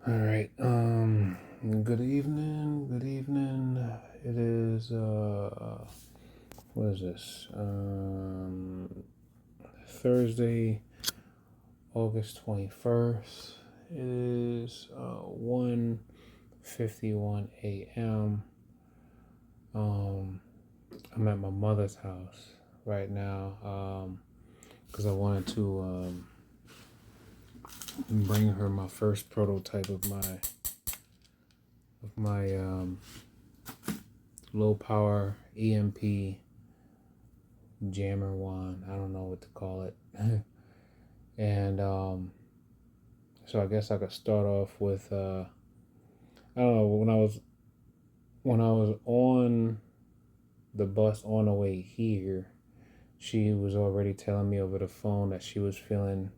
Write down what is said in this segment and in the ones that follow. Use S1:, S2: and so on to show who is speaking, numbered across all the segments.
S1: All right. Good evening. Good evening. It is what is this? Thursday, August 21st. It is 1:51 a.m. Um I'm at my mother's house right now because I wanted to bring her my first prototype of my low power EMP jammer wand. I don't know what to call it. And so I guess I could start off with I don't know, when I was on the bus on the way here, she was already telling me over the phone that she was feeling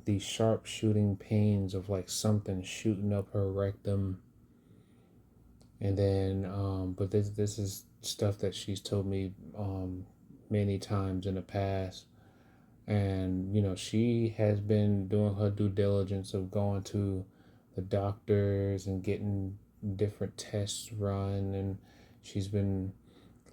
S1: these sharp shooting pains of like something shooting up her rectum. And then but this is stuff that she's told me many times in the past. And she has been doing her due diligence of going to the doctors and getting different tests run. And she's been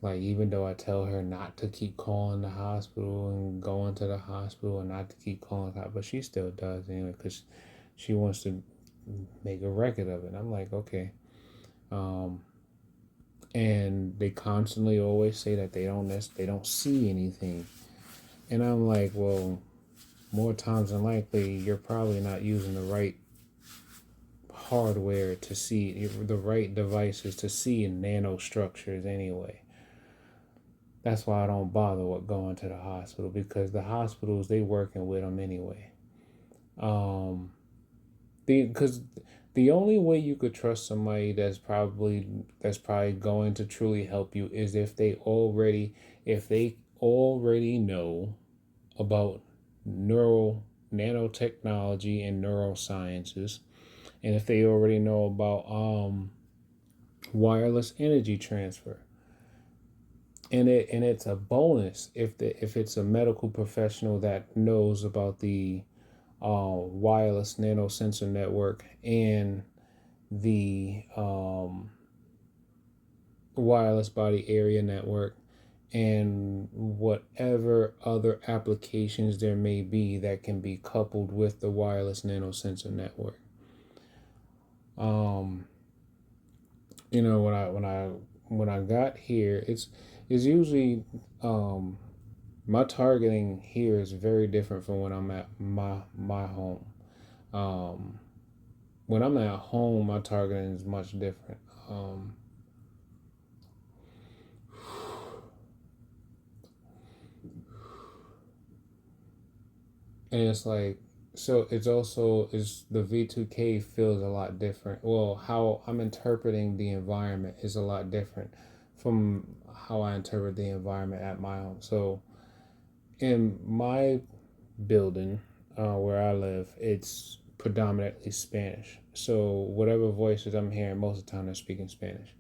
S1: like, even though I tell her not to keep calling the hospital and going to the hospital and not to keep calling, but she still does anyway because she wants to make a record of it. I'm like, okay. um and they constantly always say that they don't see anything. And I'm like, well, more times than likely, you're probably not using the right hardware to see the right devices to see nanostructures anyway. That's why I don't bother with going to the hospital, because the hospitals, they working with them anyway. Um, because the only way you could trust somebody that's probably going to truly help you is if they already know about neural nanotechnology and neurosciences, and if they already know about wireless energy transfer. And it's a bonus if it's a medical professional that knows about the wireless nanosensor network and the wireless body area network and whatever other applications there may be that can be coupled with the wireless nanosensor network. Um, when I got here, it's usually my targeting here is very different from when I'm at my home. Um, when I'm at home, my targeting is much different. Um, and it's like, so it's also is the V2K feels a lot different. Well, how I'm interpreting the environment is a lot different from how I interpret the environment at my home. So in my building, where I live, it's predominantly Spanish. So whatever voices I'm hearing, most of the time they're speaking Spanish.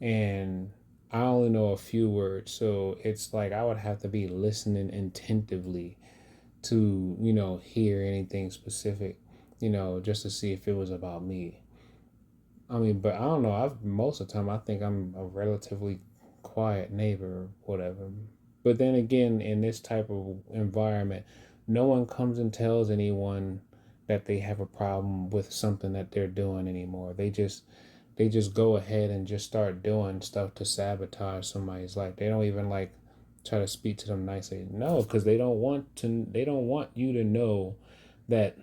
S1: And I only know a few words, so it's like I would have to be listening attentively to, hear anything specific, just to see if it was about me. I mean, but I don't know. I've Most of the time I think I'm a relatively quiet neighbor or whatever. But then again, in this type of environment, no one comes and tells anyone that they have a problem with something that they're doing anymore. They just go ahead and just start doing stuff to sabotage somebody's life. They don't even like try to speak to them nicely. No, because they don't want you to know that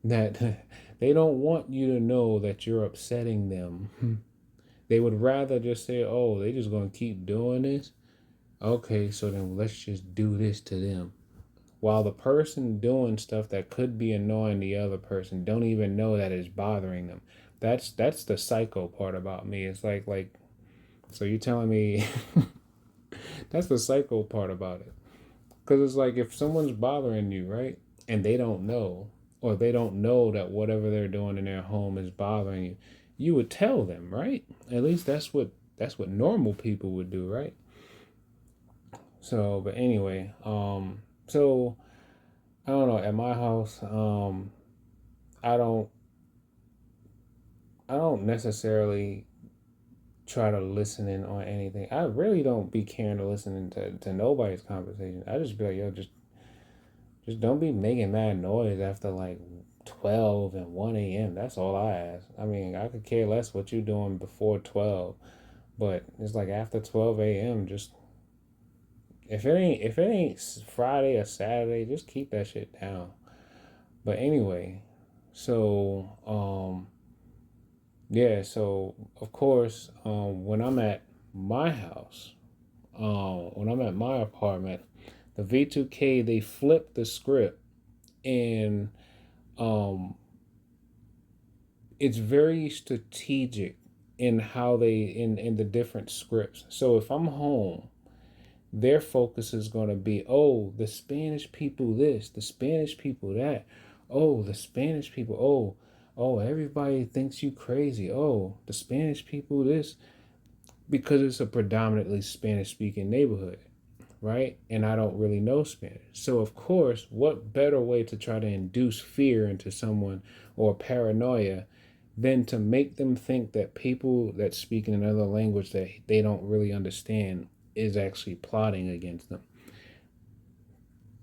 S1: that they don't want you to know that you're upsetting them. They would rather just say, "Oh, they just gonna keep doing this. Okay, so then let's just do this to them." While the person doing stuff that could be annoying the other person don't even know that it's bothering them. That's the psycho part about me. It's like so you telling me that's the psycho part about it. Because it's like if someone's bothering you, right, and they don't know, or they don't know that whatever they're doing in their home is bothering you, you would tell them, right? At least that's what normal people would do, right? So, but anyway, so I don't know. At my house, I don't I don't necessarily try to listen in on anything. I really don't be caring to listen to nobody's conversation. I just be like, yo, just don't be making mad noise after like 12 and 1 a.m. That's all I ask. I mean, I could care less what you doing before 12, but it's like after 12 a.m. just if it ain't Friday or Saturday, just keep that shit down. But anyway, so yeah, so of course, when I'm at my house, when I'm at my apartment, the V2K they flip the script, and um it's very strategic in how they in the different scripts. So if I'm home, their focus is going to be, oh, the Spanish people this, the Spanish people that, oh, the Spanish people, oh, everybody thinks you crazy, oh, the Spanish people this, because it's a predominantly Spanish speaking neighborhood, right? And I don't really know Spanish. So, of course, what better way to try to induce fear into someone or paranoia than to make them think that people that speak in another language that they don't really understand is actually plotting against them?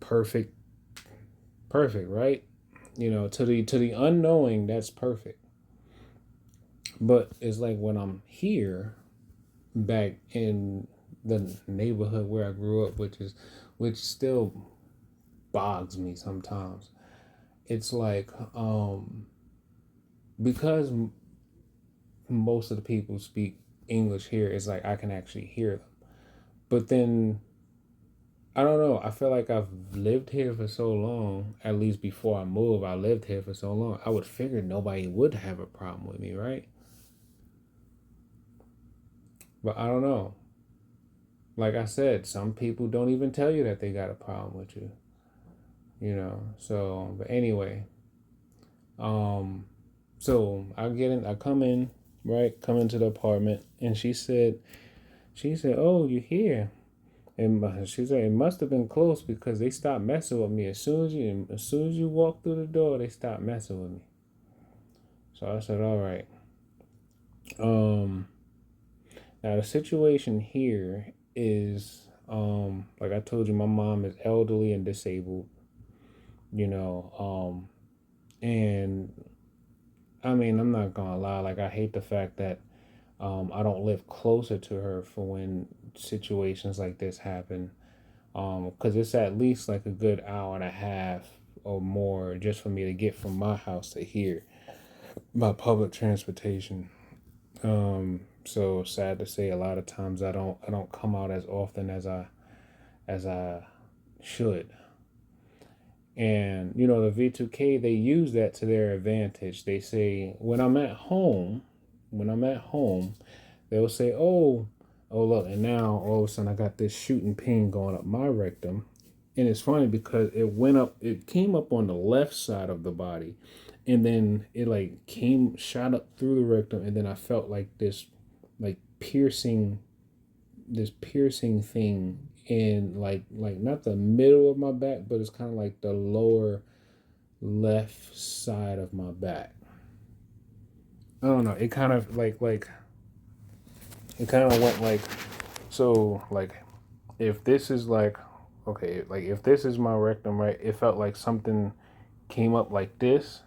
S1: Perfect, perfect, right? To the unknowing, that's perfect. But it's like when I'm here back in the neighborhood where I grew up, which still bogs me sometimes. It's like because most of the people speak English here, it's like I can actually hear them. But then I don't know. I feel like I've lived here for so long. At least before I moved, I lived here for so long. I would figure nobody would have a problem with me, right? But I don't know. Like I said, some people don't even tell you that they got a problem with you. So but anyway, um, so I get in. I come in, right? Come into the apartment, and she said, "Oh, you here?" And she said it must have been close because they stopped messing with me as soon as you walk through the door. They stopped messing with me. So I said, "All right." Um, Now the situation here is, like I told you, my mom is elderly and disabled. You know, and I mean, I'm not gonna lie. Like I hate the fact that I don't live closer to her for when situations like this happen. Because it's at least like a good hour and a half or more just for me to get from my house to here by public transportation. So sad to say, a lot of times I don't come out as often as I should. And the V2K, they use that to their advantage. They say when I'm at home, they'll say, oh look, and now all of a sudden I got this shooting pain going up my rectum. And it's funny because it came up on the left side of the body, and then it like shot up through the rectum, and then I felt like like piercing this piercing thing in like not the middle of my back, but it's kind of like the lower left side of my back. I don't know. It kind of like it kind of went like so like if this is like okay, like if this is my rectum, right? It felt like something came up like this,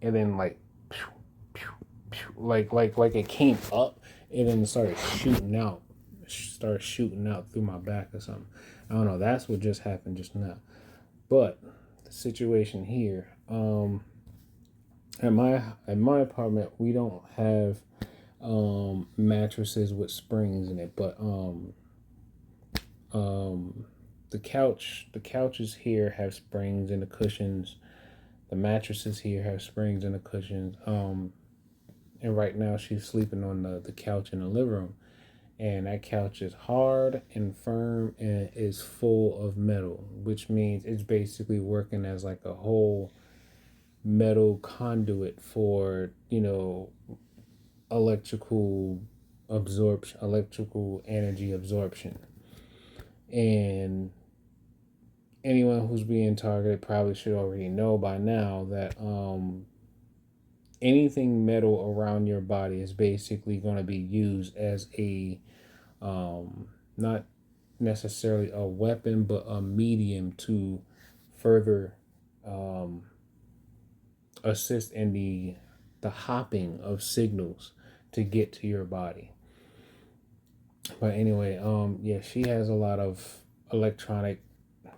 S1: and then like pew, pew, pew, like it came up and then started shooting out through my back or something. I don't know. That's what just happened just now. But the situation here, at my apartment, we don't have mattresses with springs in it, but um, the couches here have springs in the cushions. The mattresses here have springs in the cushions. And right now she's sleeping on the couch in the living room, and that couch is hard and firm and is full of metal, which means it's basically working as like a whole metal conduit for electrical energy absorption. And anyone who's being targeted probably should already know by now that anything metal around your body is basically going to be used as a not necessarily a weapon, but a medium to further assist in the hopping of signals to get to your body. But anyway, yeah, she has a lot of electronic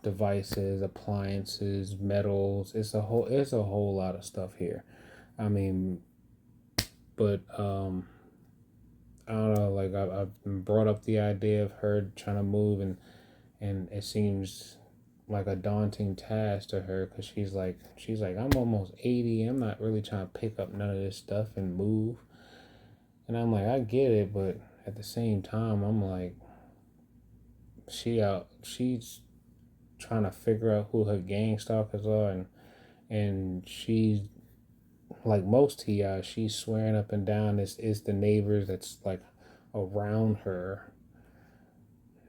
S1: devices, appliances, metals. It's a whole lot of stuff here. I mean, but I don't know. Like I've brought up the idea of her trying to move, and it seems like a daunting task to her because she's like I'm almost 80. I'm not really trying to pick up none of this stuff and move. And I'm like, I get it, but at the same time, I'm like, she's trying to figure out who her gang stalkers are, and she's like most Ti, she's swearing up and down it's the neighbors that's like around her.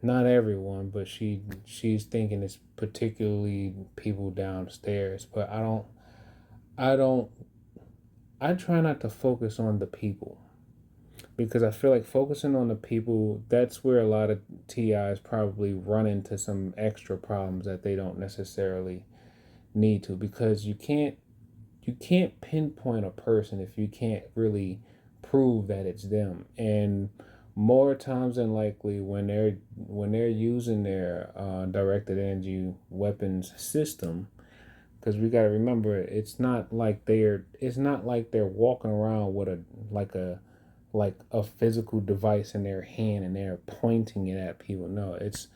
S1: Not everyone, but she's thinking it's particularly people downstairs. But I don't I try not to focus on the people because I feel like focusing on the people, that's where a lot of TIs probably run into some extra problems that they don't necessarily need to, because you can't pinpoint a person if you can't really prove that it's them. And more times than likely, when they're using their directed energy weapons system, because we got to remember, it's not like they're walking around with a physical device in their hand and they're pointing it at people. No, it's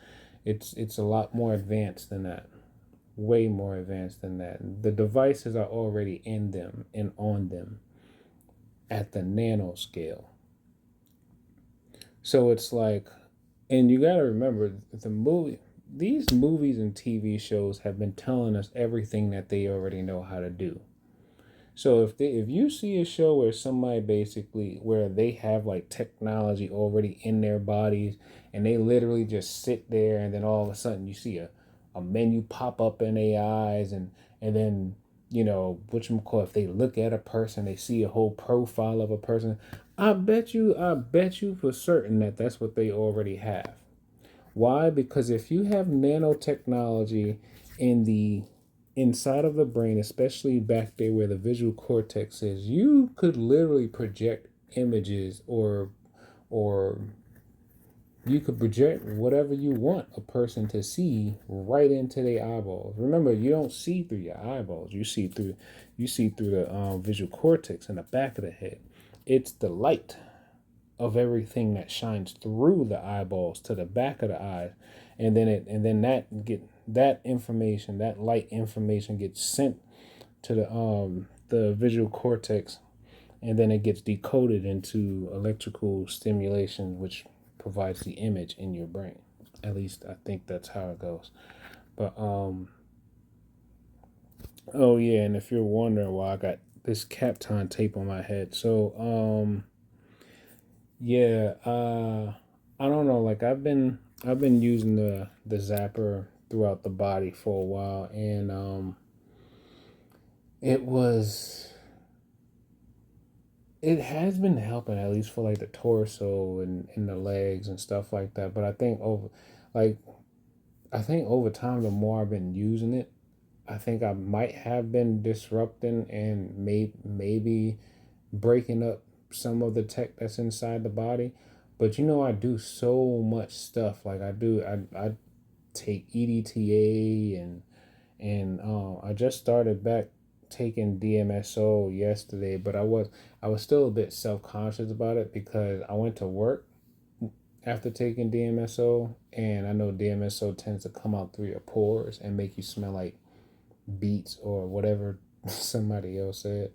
S1: a lot more advanced than that. Way more advanced than that. The devices are already in them and on them at the nanoscale. So it's like, and you got to remember these movies and TV shows have been telling us everything that they already know how to do. So if you see a show where somebody basically where they have like technology already in their bodies and they literally just sit there, and then all of a sudden you see a menu pop up in their eyes, and then whatchamacallit, if they look at a person, they see a whole profile of a person. I bet you for certain that that's what they already have. Why? Because if you have nanotechnology in the inside of the brain, especially back there where the visual cortex is, you could literally project images, or you could project whatever you want a person to see right into their eyeballs. Remember, you don't see through your eyeballs. You see through the visual cortex in the back of the head. It's the light of everything that shines through the eyeballs to the back of the eyes, and then that information, that light information, gets sent to the visual cortex, and then it gets decoded into electrical stimulation, which provides the image in your brain. At least I think that's how it goes. But oh yeah, and if you're wondering why I got this Kapton tape on my head, so yeah, I don't know. Like I've been using the zapper throughout the body for a while, and it was it has been helping, at least for like the torso and the legs and stuff like that. But like I think over time, the more I've been using it, I think I might have been disrupting and maybe breaking up some of the tech that's inside the body. But I do so much stuff. Like I take EDTA, and I just started back taking DMSO yesterday, but I was still a bit self-conscious about it because I went to work after taking DMSO, and I know DMSO tends to come out through your pores and make you smell like beets or whatever somebody else said.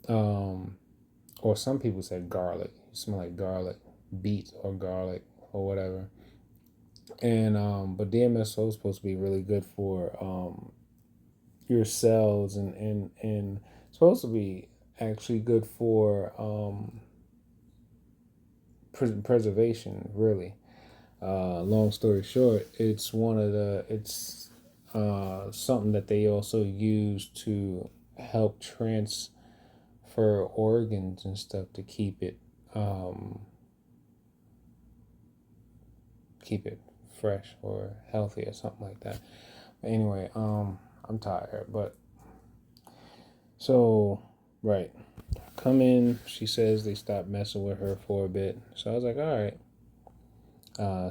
S1: Um, or some people said garlic. You smell like garlic, beets or garlic or whatever. And but DMSO is supposed to be really good for your cells, and supposed to be actually good for preservation, really. Long story short, it's something that they also use to help transfer for organs and stuff to keep it fresh or healthy or something like that. But anyway, I'm tired, but so right. Come in, she says they stopped messing with her for a bit. So I was like, all right.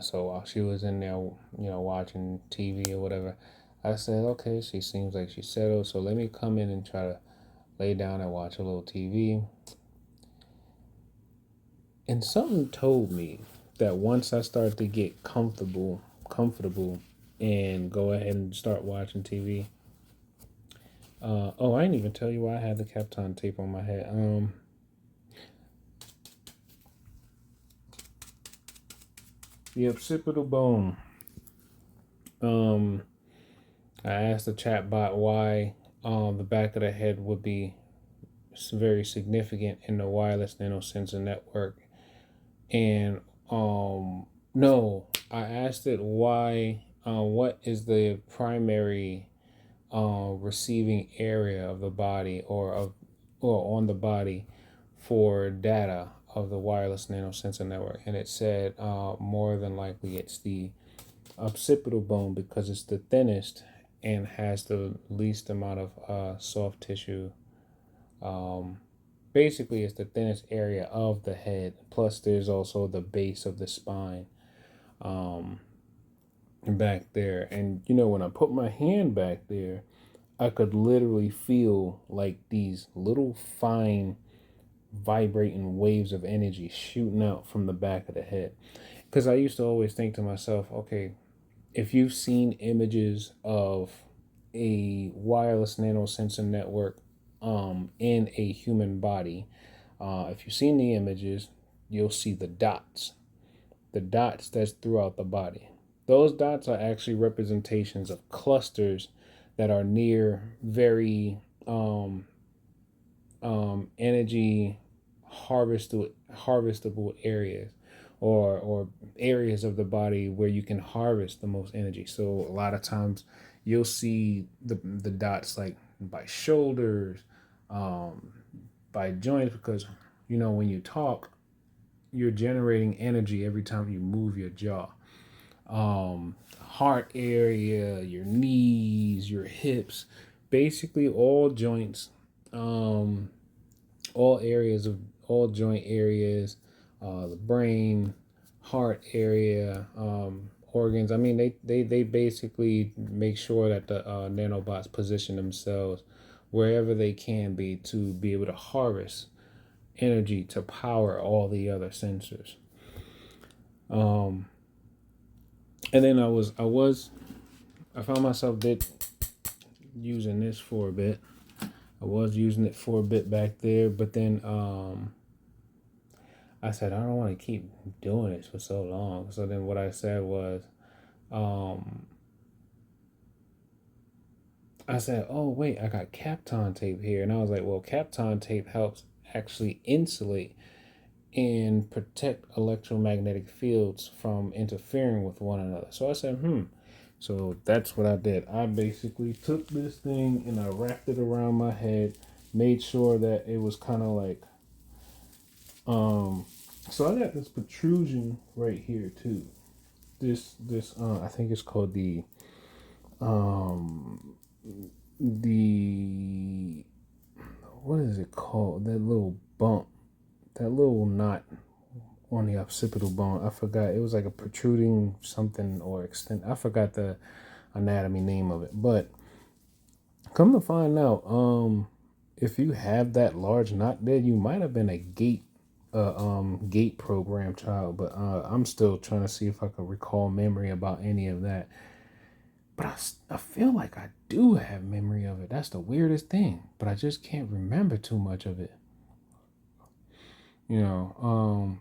S1: So while she was in there, watching TV or whatever, I said, okay, she seems like she's settled. So let me come in and try to lay down and watch a little TV. And something told me that once I start to get comfortable, and go ahead and start watching TV. Oh, I didn't even tell you why I had the Kapton tape on my head. The occipital bone. Um, I asked the chatbot why the back of the head would be very significant in the wireless nanosensor network, and no, I asked it why. What is the primary receiving area of the body or on the body for data of the wireless nanosensor network, and it said more than likely it's the occipital bone because it's the thinnest and has the least amount of soft tissue. Um, Basically, it's the thinnest area of the head. Plus, there's also the base of the spine um, back there. And when I put my hand back there, I could literally feel like these little fine vibrating waves of energy shooting out from the back of the head. Because I used to always think to myself, okay, if you've seen images of a wireless nanosensor network in a human body, if you've seen the images, you'll see the dots that's throughout the body. Those dots are actually representations of clusters that are near very energy harvestable areas, or areas of the body where you can harvest the most energy. So a lot of times you'll see the dots like by shoulders, um, by joints, because when you talk, you're generating energy every time you move your jaw. Heart area, your knees, your hips, basically all joints, um, all joint areas, the brain, heart area, organs. I mean, they basically make sure that the nanobots position themselves wherever they can be to be able to harvest energy to power all the other sensors. Um, and then I found myself using this for a bit. I was using it for a bit back there, but then I said I don't want to keep doing this for so long. So then what I said was, um, I said, oh wait, I got Kapton tape here, and I was like, well, Kapton tape helps actually insulate and protect electromagnetic fields from interfering with one another. So I said, So that's what I did. I basically took this thing and I wrapped it around my head, made sure that it was kind of like, so I got this protrusion right here too. I think it's called um, the, what is it called? That little bump, that little knot on the occipital bone. I forgot. It was like a protruding something or extent. I forgot the anatomy name of it. But come to find out, if you have that large knot there, you might have been a gate program child. But I'm still trying to see if I can recall memory about any of that. But I feel like I do have memory of it. That's the weirdest thing. But I just can't remember too much of it.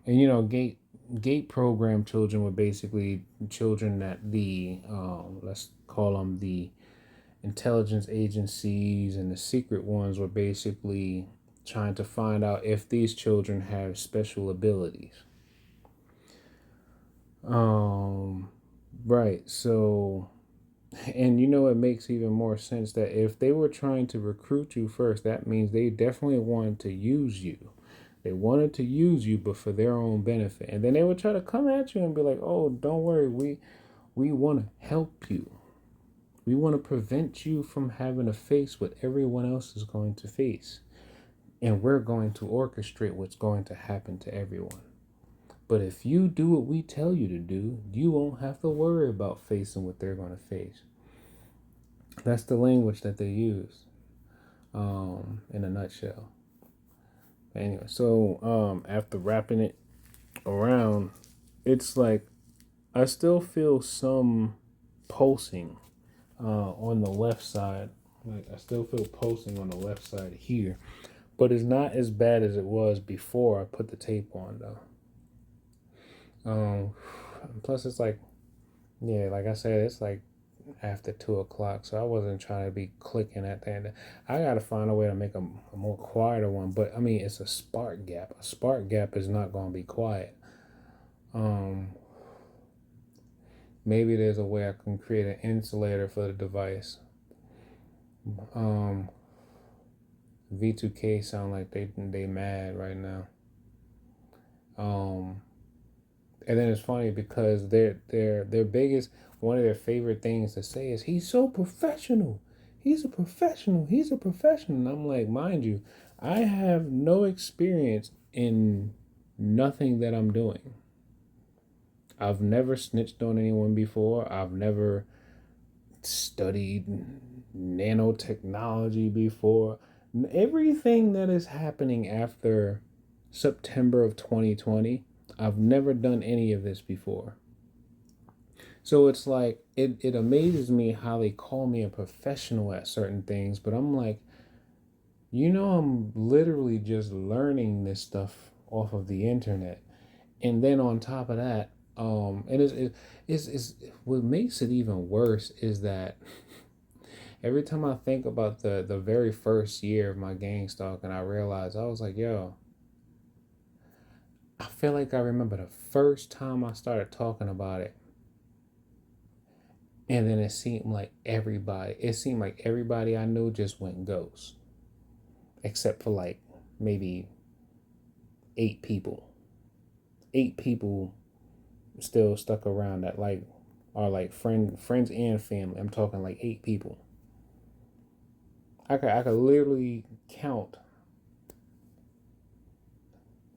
S1: And gate program children were basically children that the let's call them the intelligence agencies and the secret ones were basically trying to find out if these children have special abilities. um right, so And you know, it makes even more sense that if they were trying to recruit you first, that means they definitely wanted to use you. They wanted to use you, but for their own benefit. And then they would try to come at you and be like, "Oh, don't worry, we want to help you. We want to prevent you from having to face what everyone else is going to face. And we're going to orchestrate what's going to happen to everyone. But if you do what we tell you to do, you won't have to worry about facing what they're going to face." That's the language that they use, in a nutshell. Anyway, so after wrapping it around, it's like I still feel some pulsing on the left side. Like I still feel pulsing on the left side here, but it's not as bad as it was before I put the tape on though. Um, Plus it's like, yeah, like I said, it's like after 2 o'clock, so I wasn't trying to be clicking at the end. I gotta find a way to make a more quieter one, but I mean, it's a spark gap. A spark gap is not gonna be quiet. Um, Maybe there's a way I can create an insulator for the device. Um, V2K sound like they mad right now. Um, and then it's funny because their biggest, one of their favorite things to say is he's so professional. He's a professional. He's a professional. And I'm like, mind you, I have no experience in nothing that I'm doing. I've never snitched on anyone before. I've never studied nanotechnology before. Everything that is happening after September of 2020, I've never done any of this before. So it's like it amazes me how they call me a professional at certain things, but I'm like, I'm literally just learning this stuff off of the internet. And then on top of that, it's what makes it even worse is that every time I think about the very first year of my gang stalk, and I realized I was like, yo, I feel like I remember the first time I started talking about it, and then it seemed like everybody I knew just went ghost, except for like maybe 8 people. 8 people still stuck around that like are like friends and family. I'm talking like 8 people. I could literally count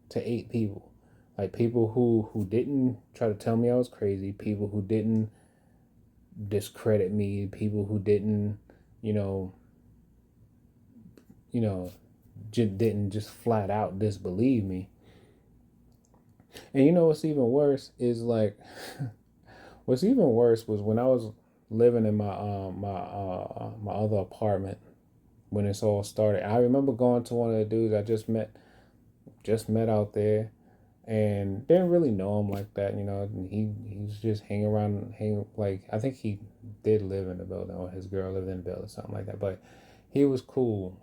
S1: to 8 people. Like people who didn't try to tell me I was crazy, people who didn't discredit me, people who didn't, you know, you know, didn't just flat out disbelieve me. And you know what's even worse is like, what's even worse was when I was living in my other apartment when this all started. I remember going to one of the dudes I just met out there, and didn't really know him like that. He was just hanging around, hang like I think he did live in the building, or his girl lived in the building, something like that. But he was cool,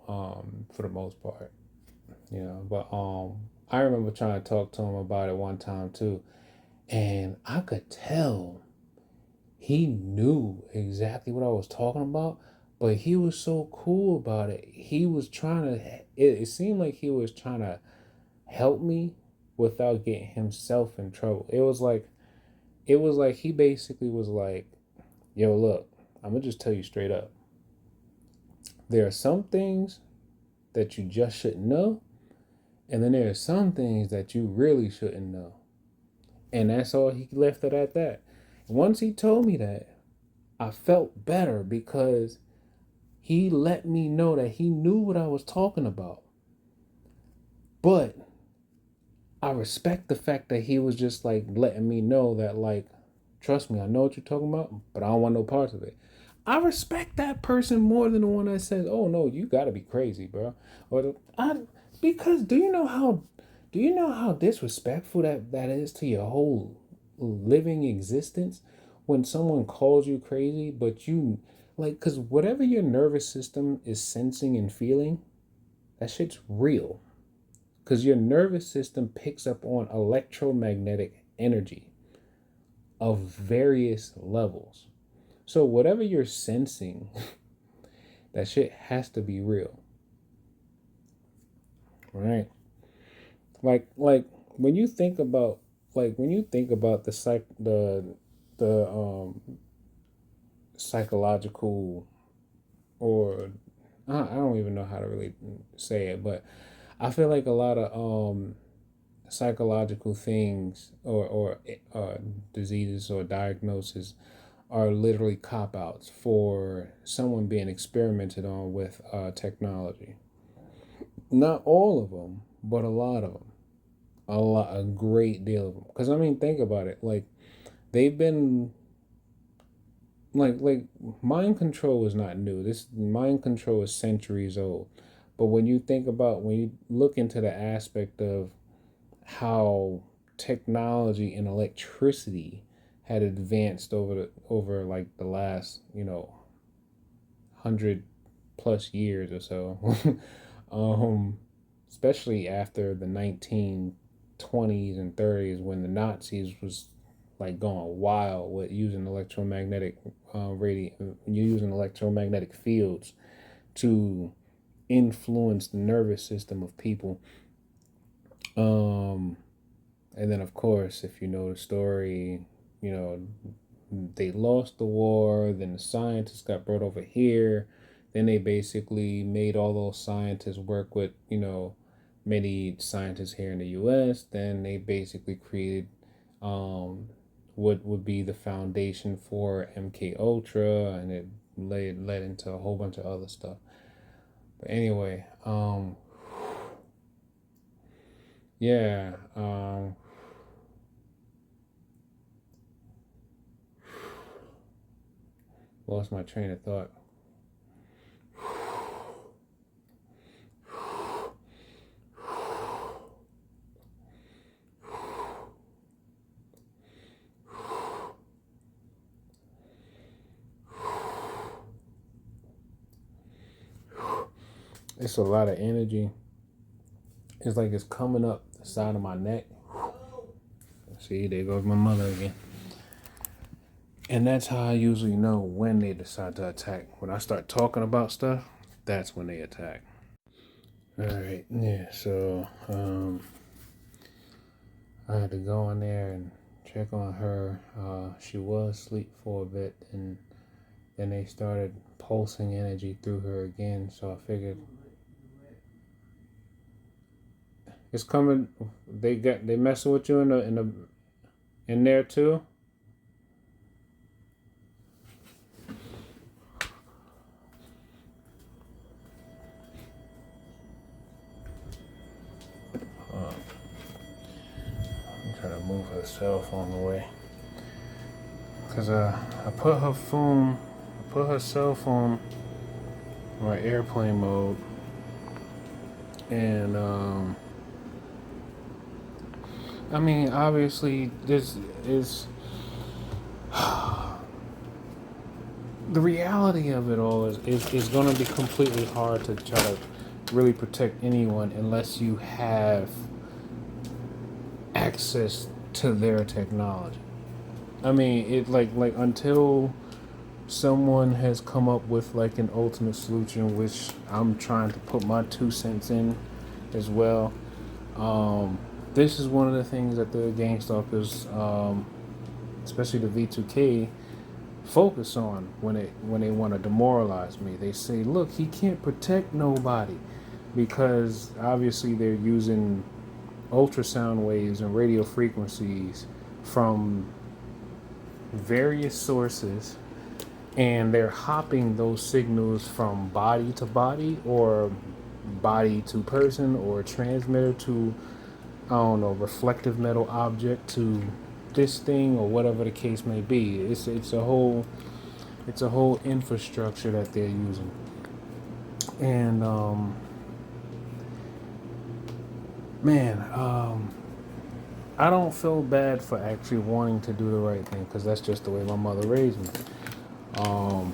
S1: for the most part, But I remember trying to talk to him about it one time too, and I could tell he knew exactly what I was talking about, but he was so cool about it. He was trying to. It seemed like he was trying to help me without getting himself in trouble. It was like he basically was like, "Yo, look, I'm gonna just tell you straight up. There are some things that you just shouldn't know, and then there are some things that you really shouldn't know." And that's all, he left it at that. Once he told me that, I felt better because he let me know that he knew what I was talking about. But I respect the fact that he was just like letting me know that, like, trust me, I know what you're talking about, but I don't want no parts of it. I respect that person more than the one that says, "Oh no, you gotta be crazy, bro." Because do you know how disrespectful that is to your whole living existence when someone calls you crazy, but you like, because whatever your nervous system is sensing and feeling, that shit's real. Because your nervous system picks up on electromagnetic energy of various levels. So whatever you're sensing, that shit has to be real, right? Like when you think about the the psychological, or I don't even know how to really say it, but I feel like a lot of psychological things, or diseases or diagnoses, are literally cop outs for someone being experimented on with technology. Not all of them, but a lot of them. A great deal of them. Because I mean, think about it. Like they've been like mind control is not new. This mind control is centuries old. But when you look into the aspect of how technology and electricity had advanced over like the last 100 plus years or so, um, especially after the 1920s and 30s when the Nazis was like going wild with using electromagnetic using electromagnetic fields to influence the nervous system of people. Um, and then, of course, if you know the story, you know, they lost the war, then the scientists got brought over here. Then they basically made all those scientists work with, many scientists here in the US. Then they basically created um, what would be the foundation for MK Ultra, and it led into a whole bunch of other stuff. But anyway, yeah, lost my train of thought. It's a lot of energy. It's like it's coming up the side of my neck. See, there goes my mother again. And that's how I usually know when they decide to attack. When I start talking about stuff, that's when they attack. All right, yeah. So I had to go in there and check on her. She was asleep for a bit, and then they started pulsing energy through her again. So I figured it's coming. They messing with you in there too. I'm trying to move her cell phone away. Cause I put her cell phone on airplane mode, and I mean, obviously, this is the reality of it all is going to be completely hard to try to really protect anyone unless you have access to their technology. I mean, it like until someone has come up with like an ultimate solution, which I'm trying to put my 2 cents in as well. This is one of the things that the gang stalkers, especially the V2K, focus on when they want to demoralize me. They say, "Look, he can't protect nobody," because obviously they're using ultrasound waves and radio frequencies from various sources, and they're hopping those signals from body to body, or body to person, or transmitter to, I don't know, reflective metal object to this thing, or whatever the case may be. It's a whole infrastructure that they're using. And man, I don't feel bad for actually wanting to do the right thing, because that's just the way my mother raised me. Um,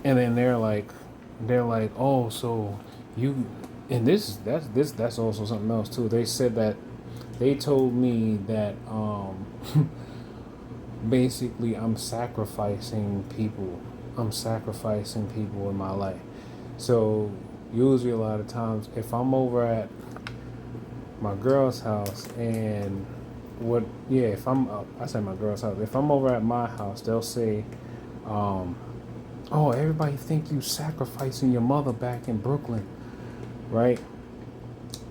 S1: and then they're like, oh, so you, and that's also something else too. They said that they told me that basically I'm sacrificing people. I'm sacrificing people in my life. So usually a lot of times if I'm over at my girl's house and what yeah if I'm I say my girl's house, if I'm over at my house, they'll say um oh, everybody think you sacrificing your mother back in Brooklyn, right?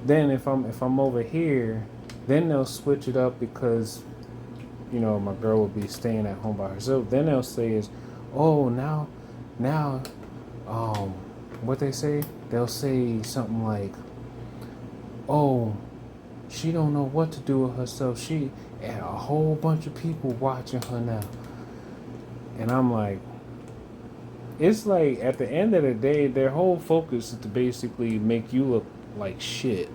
S1: Then if I'm over here, then they'll switch it up because my girl will be staying at home by herself. Then they'll say is, oh, now um what they say? They'll say something like, oh, she don't know what to do with herself. She and a whole bunch of people watching her now. And I'm like, it's like at the end of the day, their whole focus is to basically make you look like shit.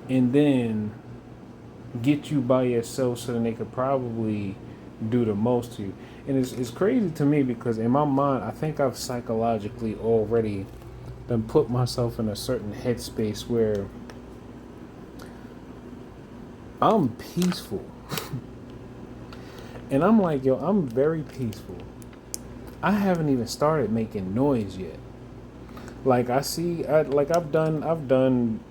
S1: And then get you by yourself so that they could probably do the most to you. And it's crazy to me because in my mind, I think I've psychologically already done put myself in a certain headspace where I'm peaceful. And I'm like, yo, I'm very peaceful. I haven't even started making noise yet. Like I've done,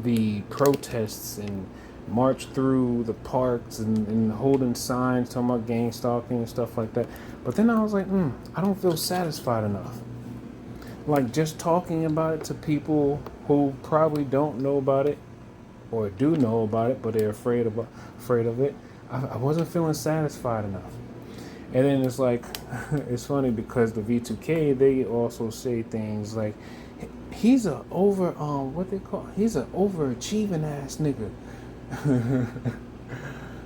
S1: the protests and march through the parks and holding signs talking about gang stalking and stuff like that. But then I was like, I don't feel satisfied enough. Like just talking about it to people who probably don't know about it or do know about it, but they're afraid of it. I wasn't feeling satisfied enough. And then it's like, it's funny because the V2K, they also say things like, he's a over what they call, he's an overachieving ass nigga.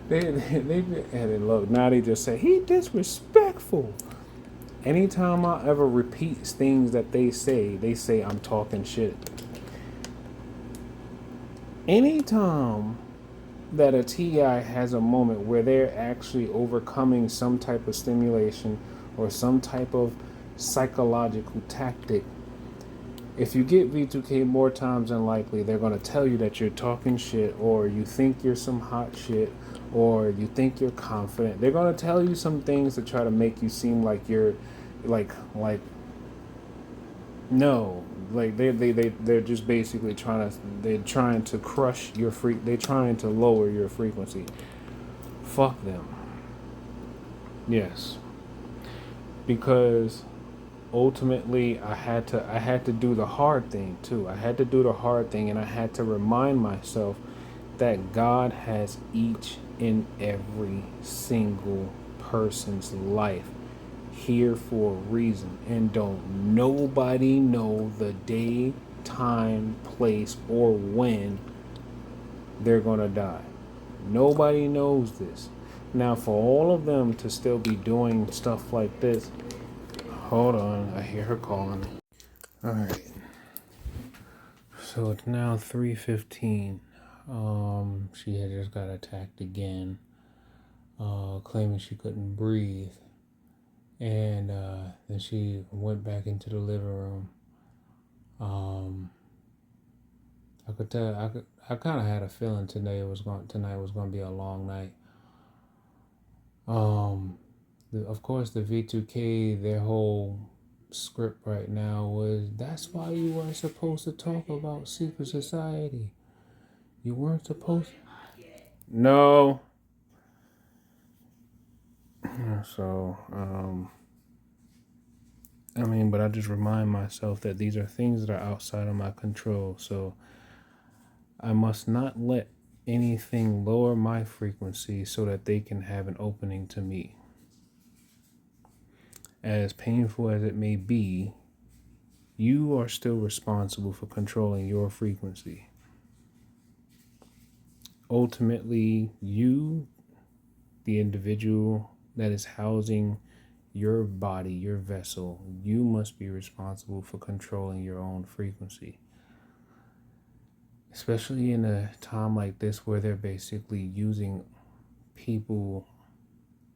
S1: they and then look, now they just say he disrespectful. Anytime I ever repeat things that they say I'm talking shit. Anytime that a TI has a moment where they're actually overcoming some type of stimulation or some type of psychological tactic, if you get V2K more times than likely, they're going to tell you that you're talking shit or you think you're some hot shit or you think you're confident. They're going to tell you some things to try to make you seem like you're like no, like they're just basically trying to crush your they're trying to lower your frequency. Fuck them. Yes. Because ultimately I had to do the hard thing too. I had to do the hard thing and I had to remind myself that God has each and every single person's life here for a reason, and don't nobody know the day, time, place, or when they're gonna die. Nobody knows this. Now, for all of them to still be doing stuff like this, hold on, I hear her calling. All right, so it's now 3:15. She had just got attacked again, claiming she couldn't breathe. And then she went back into the living room. I could tell. I kind of had a feeling tonight was going to be a long night. Of course, the V2K, their whole script right now was that's why you weren't supposed to talk about secret society. You weren't supposed. No. So, but I just remind myself that these are things that are outside of my control. So I must not let anything lower my frequency so that they can have an opening to me. As painful as it may be, you are still responsible for controlling your frequency. Ultimately, you, the individual that is housing your body, your vessel, you must be responsible for controlling your own frequency. Especially in a time like this where they're basically using people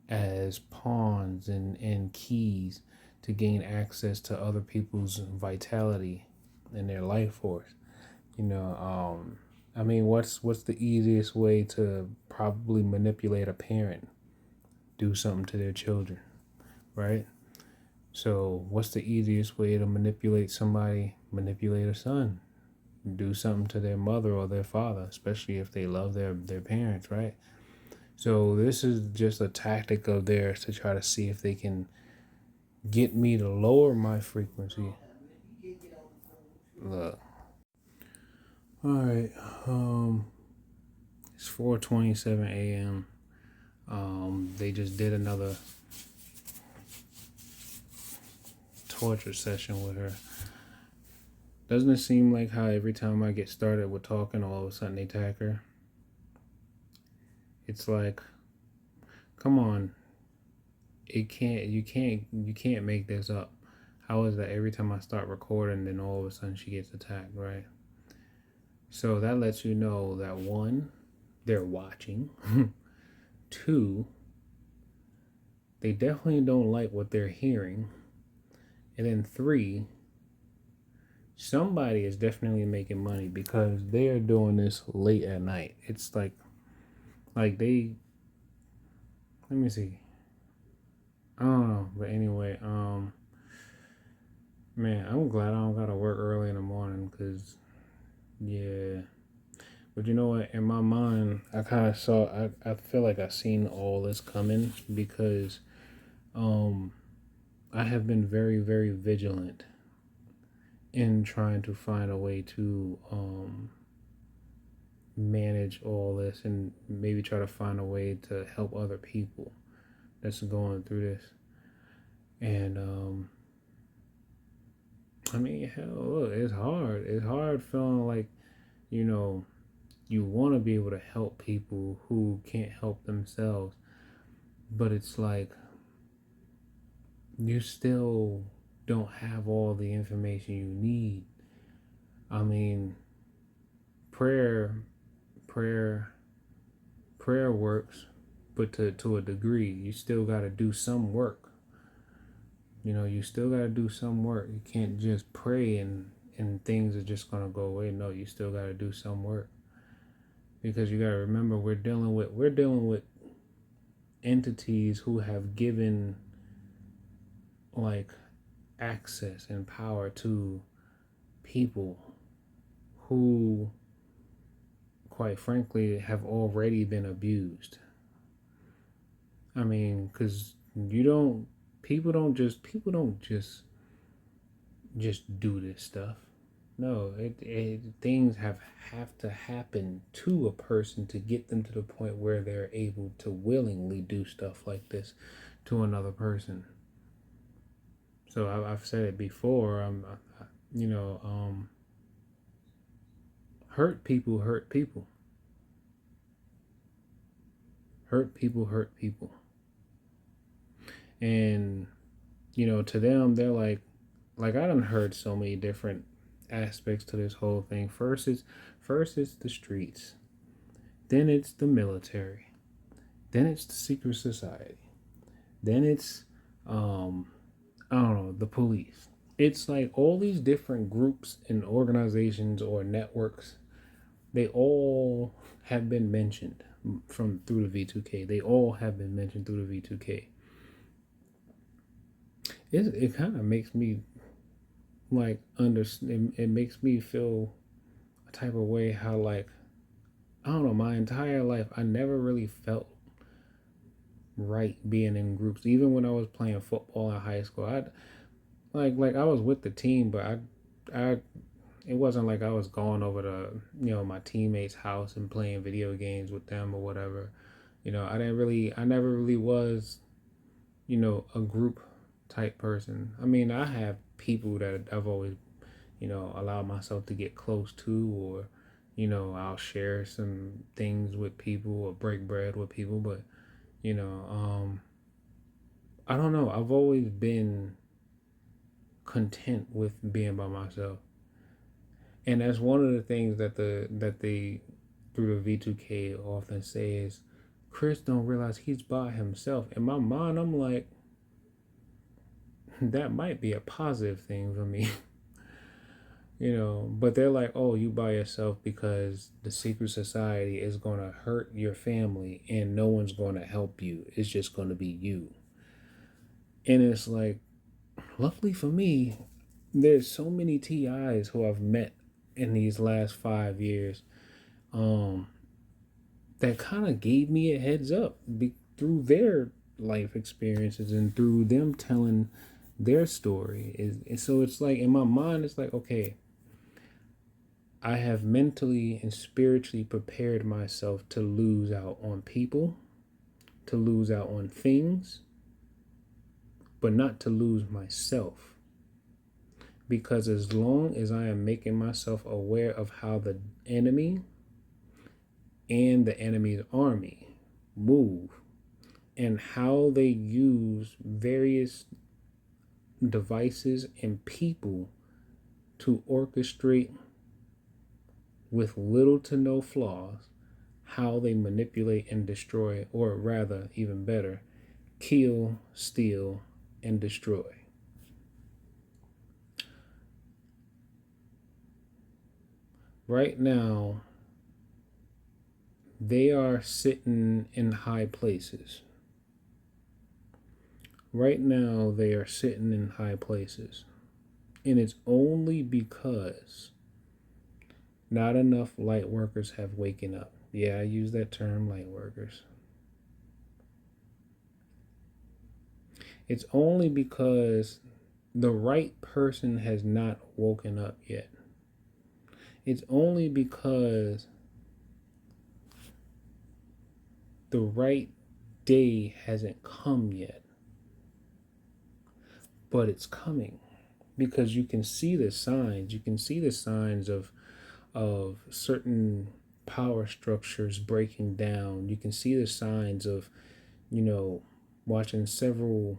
S1: as pawns and keys to gain access to other people's vitality and their life force. What's the easiest way to probably manipulate a parent? do something to their children, right? So, what's the easiest way to manipulate somebody? Manipulate a son. Do something to their mother or their father, especially if they love their parents, right? So, this is just a tactic of theirs to try to see if they can get me to lower my frequency. Look. All right. It's 4:27 a.m. They just did another torture session with her. Doesn't it seem like how every time I get started with talking, all of a sudden they attack her? It's like, come on, you can't make this up. How is that every time I start recording, then all of a sudden she gets attacked, right? So that lets you know that one, they're watching. Two, they definitely don't like what they're hearing. And then three, somebody is definitely making money because they are doing this late at night. It's like they, let me see. I don't know, but anyway, man, I'm glad I don't gotta work early in the morning because, yeah. But you know what? In my mind, I kind of saw. I feel like I seen all this coming because, um, I have been very very vigilant in trying to find a way to manage all this and maybe try to find a way to help other people that's going through this. And I mean, hell, look, it's hard. It's hard feeling like, you know, you want to be able to help people who can't help themselves, but it's like you still don't have all the information you need. I mean, prayer, prayer, prayer works, but to a degree, you still got to do some work. You know, you still got to do some work. You can't just pray and things are just going to go away. No, you still got to do some work. Because you got to remember we're dealing with entities who have given like access and power to people who quite frankly have already been abused. I mean, cuz people don't just do this stuff. No, things have to happen to a person to get them to the point where they're able to willingly do stuff like this to another person. So I've said it before. You know, hurt people hurt people. Hurt people hurt people. And you know, to them, they're like I done heard so many different aspects to this whole thing. First it's the streets, then it's the military, then it's the secret society, then it's I don't know, the police. It's like all these different groups and organizations or networks, they all have been mentioned from through the V2K. They all have been mentioned through the V2K. It kind of makes me like it makes me feel a type of way how like I don't know, my entire life I never really felt right being in groups. Even when I was playing football in high school, I like I was with the team, but I it wasn't like I was going over to my teammates' house and playing video games with them or whatever. I never really was a group type person. I mean, I have people that I've always allowed myself to get close to, or I'll share some things with people or break bread with people, but you know I don't know, I've always been content with being by myself. And that's one of the things that they through the V2K often say is Chris don't realize he's by himself. In my mind, I'm like, that might be a positive thing for me. But they're like, oh, you by yourself because the secret society is going to hurt your family and no one's going to help you. It's just going to be you. And it's like, luckily for me, there's so many TIs who I've met in these last 5 years, um, that kind of gave me a heads up through their life experiences and through them telling their story. So it's like in my mind, it's like, okay, I have mentally and spiritually prepared myself to lose out on people, to lose out on things, but not to lose myself. Because as long as I am making myself aware of how the enemy and the enemy's army move and how they use various devices and people to orchestrate with little to no flaws how they manipulate and destroy, or rather, even better, kill, steal, and destroy. Right now, they are sitting in high places. Right now, they are sitting in high places. And it's only because not enough light workers have waken up. Yeah, I use that term, light workers. It's only because the right person has not woken up yet. It's only because the right day hasn't come yet. But it's coming, because you can see the signs. You can see the signs of certain power structures breaking down. You can see the signs of, watching several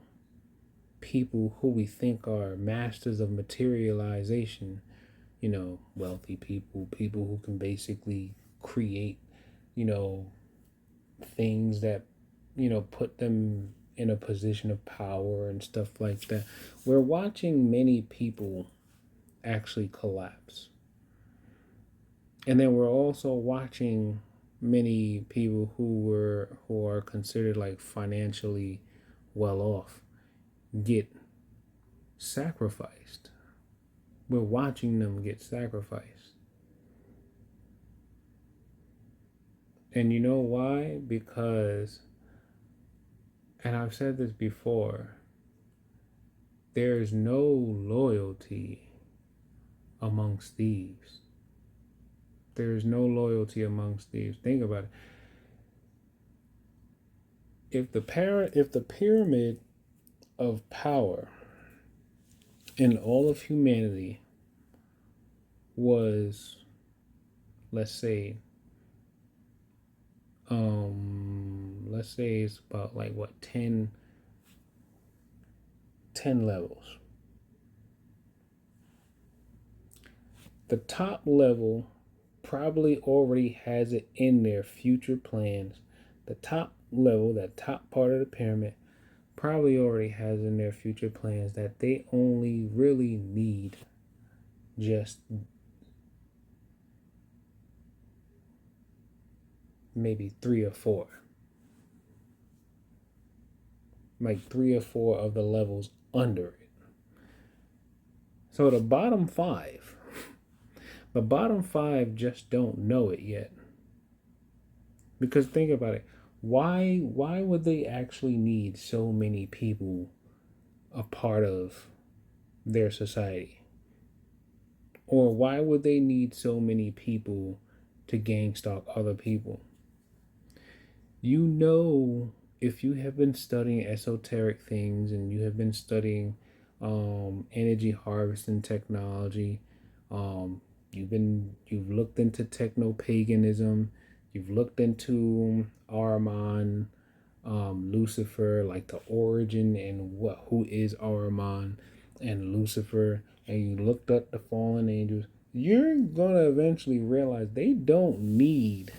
S1: people who we think are masters of materialization, wealthy people, people who can basically create, you know, things that, put them in a position of power and stuff like that. We're watching many people actually collapse. And then we're also watching many people who are considered like financially well off get sacrificed. We're watching them get sacrificed. And you know why? Because, and I've said this before, there's no loyalty amongst thieves. There is no loyalty amongst thieves. Think about it. If the pyramid of power in all of humanity was, let's say, it's about like what, 10 levels. The top level probably already has it in their future plans. The top level, that top part of the pyramid, probably already has in their future plans that they only really need just maybe 3 or 4. Like 3 or 4 of the levels under it. So the bottom 5, just don't know it yet. Because think about it. Why would they actually need so many people a part of their society? Or why would they need so many people to gang stalk other people? If you have been studying esoteric things and you have been studying energy harvesting technology, you've looked into techno paganism, you've looked into Ahriman, Lucifer, like the origin and who is Ahriman and Lucifer, and you looked up the fallen angels, you're gonna eventually realize they don't need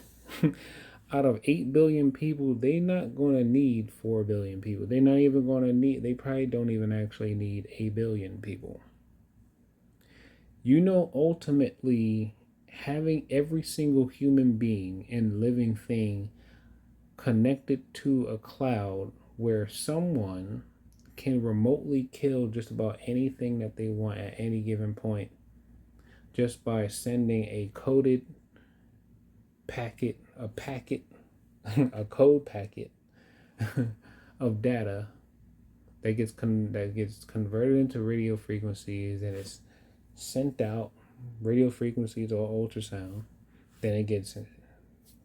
S1: out of 8 billion people, they're not going to need 4 billion people. They're not even going to need, they probably don't even actually need a billion people. Ultimately, having every single human being and living thing connected to a cloud where someone can remotely kill just about anything that they want at any given point just by sending a coded packet, a code packet of data that gets converted into radio frequencies and it's sent out radio frequencies or ultrasound. Then it gets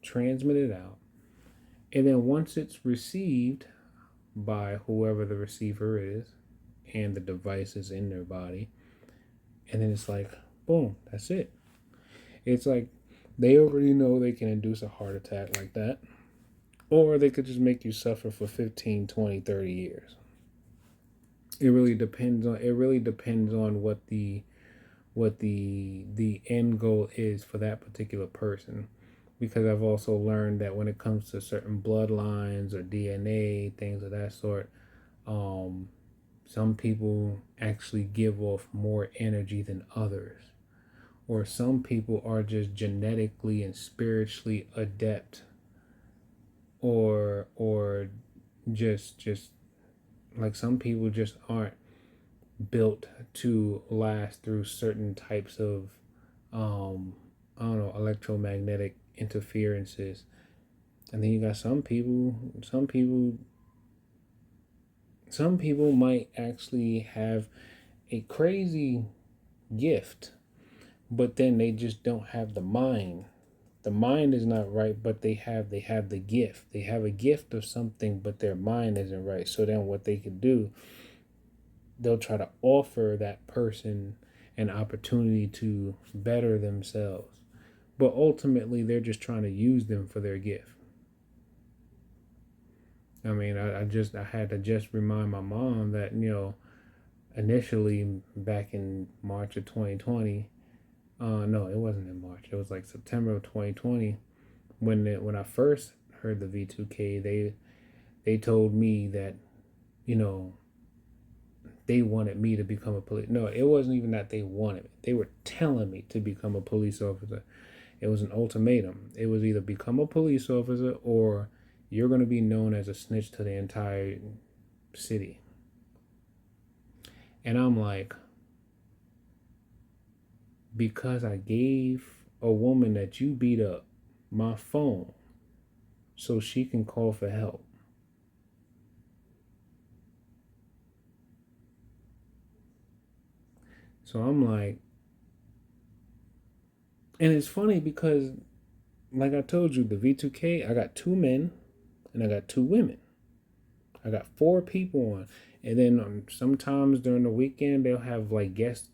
S1: transmitted out, and then once it's received by whoever the receiver is and the device is in their body, and then it's like boom, that's it. It's like they already know they can induce a heart attack like that, or they could just make you suffer for 15, 20, 30 years. It really depends on what the end goal is for that particular person, because I've also learned that when it comes to certain bloodlines or DNA, things of that sort, um, some people actually give off more energy than others, or some people are just genetically and spiritually adept, or just like some people just aren't built to last through certain types of um I don't know, electromagnetic interferences. And then you got some people might actually have a crazy gift, but then they just don't have the mind. The mind is not right, but they have the gift. They have a gift of something, but their mind isn't right. So then what they could do, they'll try to offer that person an opportunity to better themselves. But ultimately, they're just trying to use them for their gift. I mean, I had to just remind my mom that, initially back in March of 2020, no, it wasn't in March. It was like September of 2020 when I first heard the V2K. They told me that, you know, they wanted me to become a police. No, it wasn't even that they wanted it. They were telling me to become a police officer. It was an ultimatum. It was either become a police officer or you're going to be known as a snitch to the entire city. And I'm like, because I gave a woman that you beat up my phone so she can call for help. So I'm like, and it's funny because, like I told you, the V2K, I got two men and I got two women. I got four people on. And then sometimes during the weekend, they'll have like guest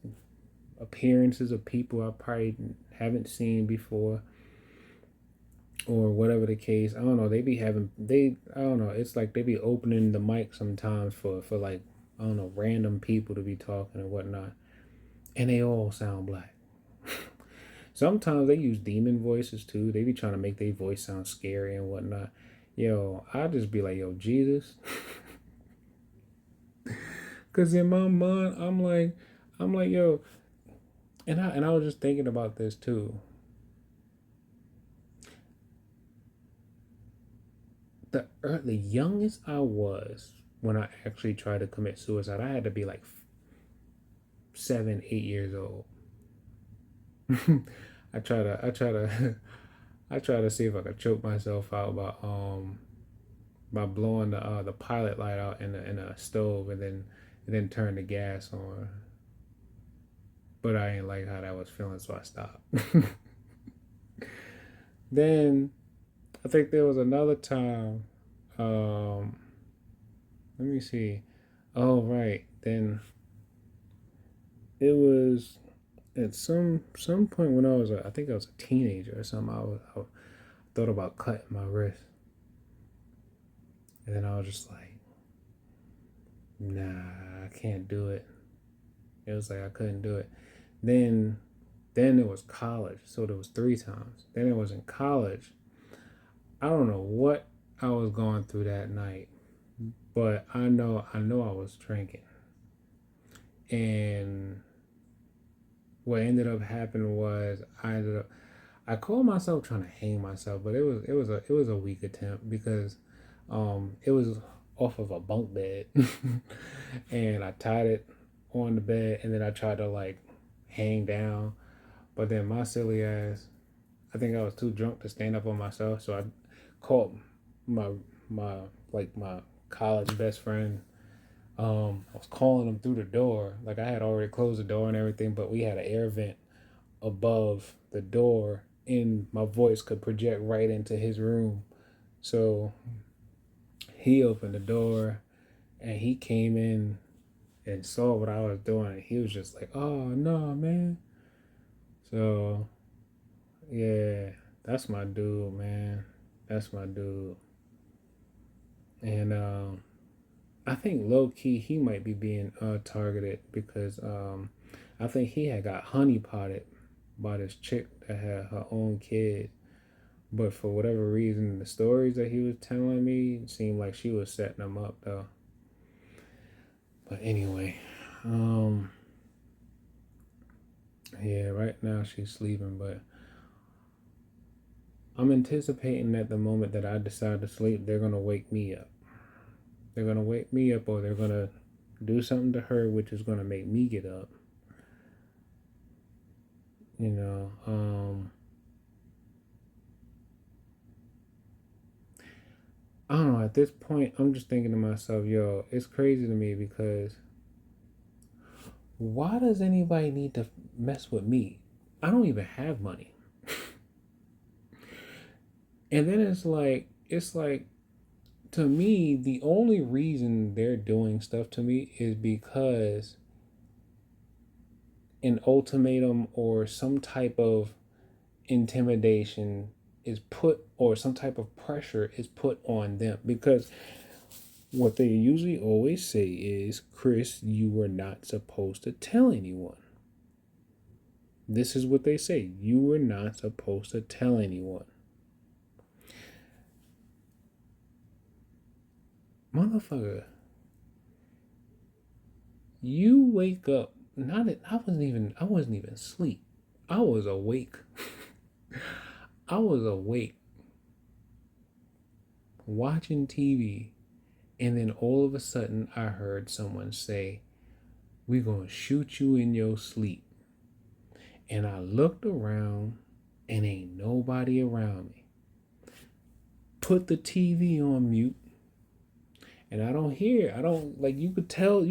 S1: appearances of people I probably haven't seen before or whatever the case. I don't know. I don't know. It's like they be opening the mic sometimes for like, I don't know, random people to be talking and whatnot. And they all sound black. Sometimes they use demon voices too. They be trying to make their voice sound scary and whatnot. Yo, I just be like, yo, Jesus. Cause in my mind, I'm like, yo, and I was just thinking about this too. The youngest I was when I actually tried to commit suicide, I had to be like 7, 8 years old. I try to see if I could choke myself out by blowing the pilot light out in a stove and then turn the gas on. But I ain't like how that was feeling, so I stopped. Then I think there was another time. Um, Let me see. Oh right, then it was at some point when I think I was a teenager or something. I thought about cutting my wrist, and then I was just like, nah, I can't do it. It was like I couldn't do it. Then then it was college, so there was three times. Then it was in college. I don't know what I was going through that night, but I know I was drinking, and what ended up happening was I called myself trying to hang myself, but it was a weak attempt because it was off of a bunk bed, and I tied it on the bed, and then I tried to like hang down, but then my silly ass, I think I was too drunk to stand up on myself, so I called my my my college best friend. I was calling him through the door, like I had already closed the door and everything, but we had an air vent above the door, and my voice could project right into his room. So he opened the door and he came in and saw what I was doing. He was just like, "Oh no, man!" So yeah, that's my dude, man. That's my dude. And I think low key he might be being targeted because I think he had got honey potted by this chick that had her own kid. But for whatever reason, the stories that he was telling me seemed like she was setting him up though. But anyway, um, yeah, right now she's sleeping, but I'm anticipating that the moment that I decide to sleep, they're gonna wake me up. They're gonna wake me up, or they're gonna do something to her, which is gonna make me get up. You know, I don't know. At this point, I'm just thinking to myself, yo, it's crazy to me because why does anybody need to mess with me? I don't even have money. And then it's like to me, the only reason they're doing stuff to me is because an ultimatum or some type of intimidation is put, or some type of pressure is put on them, because what they usually always say is, Chris, you were not supposed to tell anyone. This is what they say. You were not supposed to tell anyone. Motherfucker, you wake up, not I wasn't even asleep. I was awake. I was awake watching TV, and then all of a sudden I heard someone say, "We gonna shoot you in your sleep." And I looked around and ain't nobody around me. Put the TV on mute, and I don't like, you could tell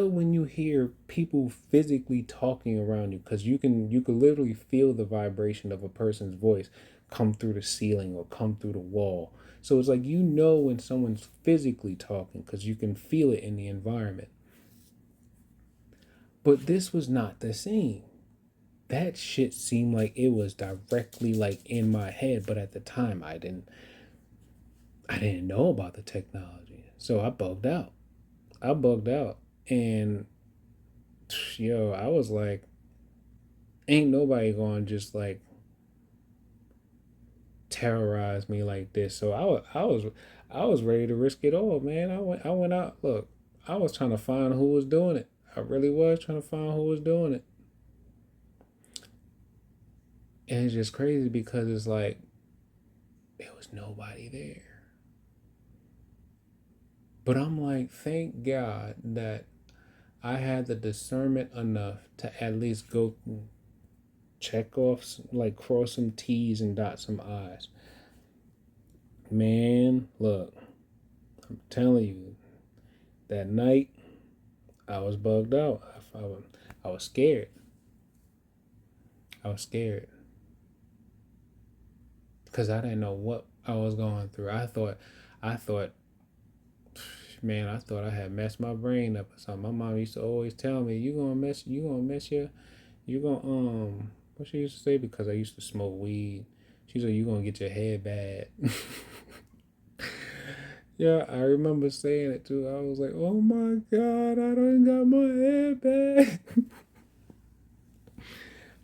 S1: when you hear people physically talking around you, because you could literally feel the vibration of a person's voice come through the ceiling or come through the wall. So it's like, when someone's physically talking because you can feel it in the environment. But this was not the same. That shit seemed like it was directly like in my head, but at the time I didn't know about the technology. So I bugged out. I bugged out. And yo, I was like, ain't nobody going to just like terrorize me like this. So I was ready to risk it all, man. I went out. Look, I was trying to find who was doing it. I really was trying to find who was doing it. And it's just crazy because it's like there was nobody there. But I'm like, thank God that I had the discernment enough to at least go check off, like cross some T's and dot some I's. Man, look, I'm telling you, that night I was bugged out. I was scared. I was scared because I didn't know what I was going through. I thought, man, I thought I had messed my brain up or something. My mom used to always tell me, you gonna what she used to say, because I used to smoke weed. She said, you gonna get your head bad. Yeah, I remember saying it too. I was like, oh my God, I done got my head bad.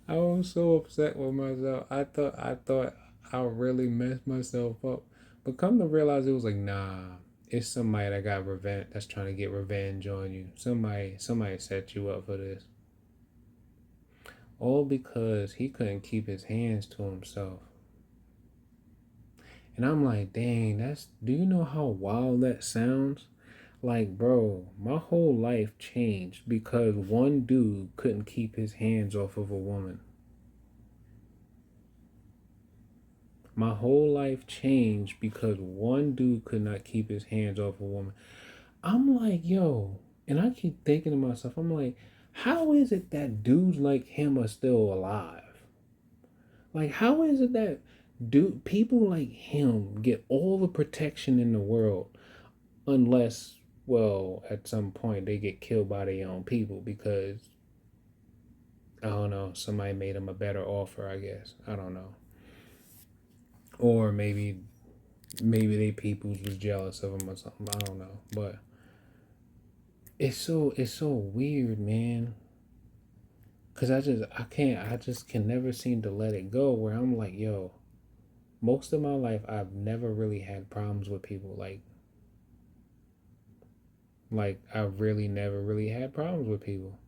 S1: I was so upset with myself. I thought I really messed myself up. But come to realize, it was like, nah, it's somebody that got revenge, that's trying to get revenge on you. Somebody set you up for this. all because he couldn't keep his hands to himself. And I'm like, dang, do you know how wild that sounds? Like, bro, my whole life changed because one dude couldn't keep his hands off of a woman. My whole life changed because one dude could not keep his hands off a woman. I'm like, yo, and I keep thinking to myself, I'm like, how is it that dudes like him are still alive? Like, how is it that people like him get all the protection in the world unless, well, at some point they get killed by their own people because, I don't know, somebody made them a better offer, I guess. I don't know. Or maybe they peoples was jealous of him or something. I don't know. But it's so weird, man. Cause I just can never seem to let it go where I'm like, yo, most of my life I've never really had problems with people. Like I really never really had problems with people.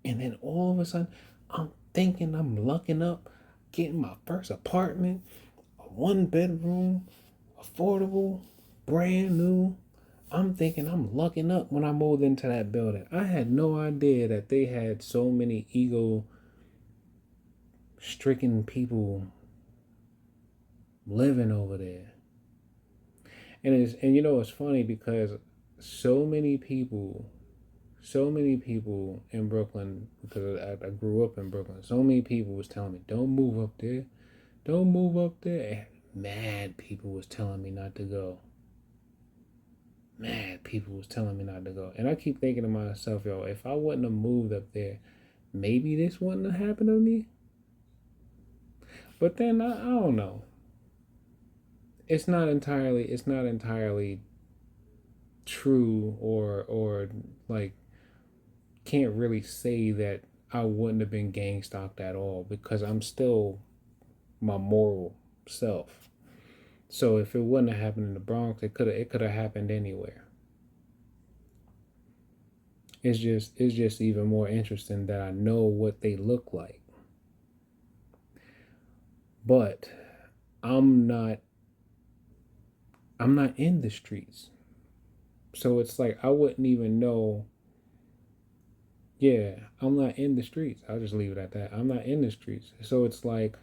S1: And then all of a sudden I'm thinking I'm lucking up, getting my first apartment, a 1 bedroom, affordable, brand new. I'm thinking I'm lucking up when I moved into that building. I had no idea that they had so many ego stricken people living over there. And you know it's funny because so many people in Brooklyn, because I grew up in Brooklyn, so many people was telling me, don't move up there. Don't move up there. And mad people was telling me not to go. Mad people was telling me not to go. And I keep thinking to myself, yo, if I wouldn't have moved up there, maybe this wouldn't have happened to me. But then I don't know. It's not entirely true or like can't really say that I wouldn't have been gang stalked at all because I'm still my moral self. So if it wouldn't have happened in the Bronx, it could have happened anywhere. It's just even more interesting that I know what they look like. But I'm not I'm not in the streets. So it's like I wouldn't even know. Yeah, I'm not in the streets. I'll just leave it at that. I'm not in the streets. So it's like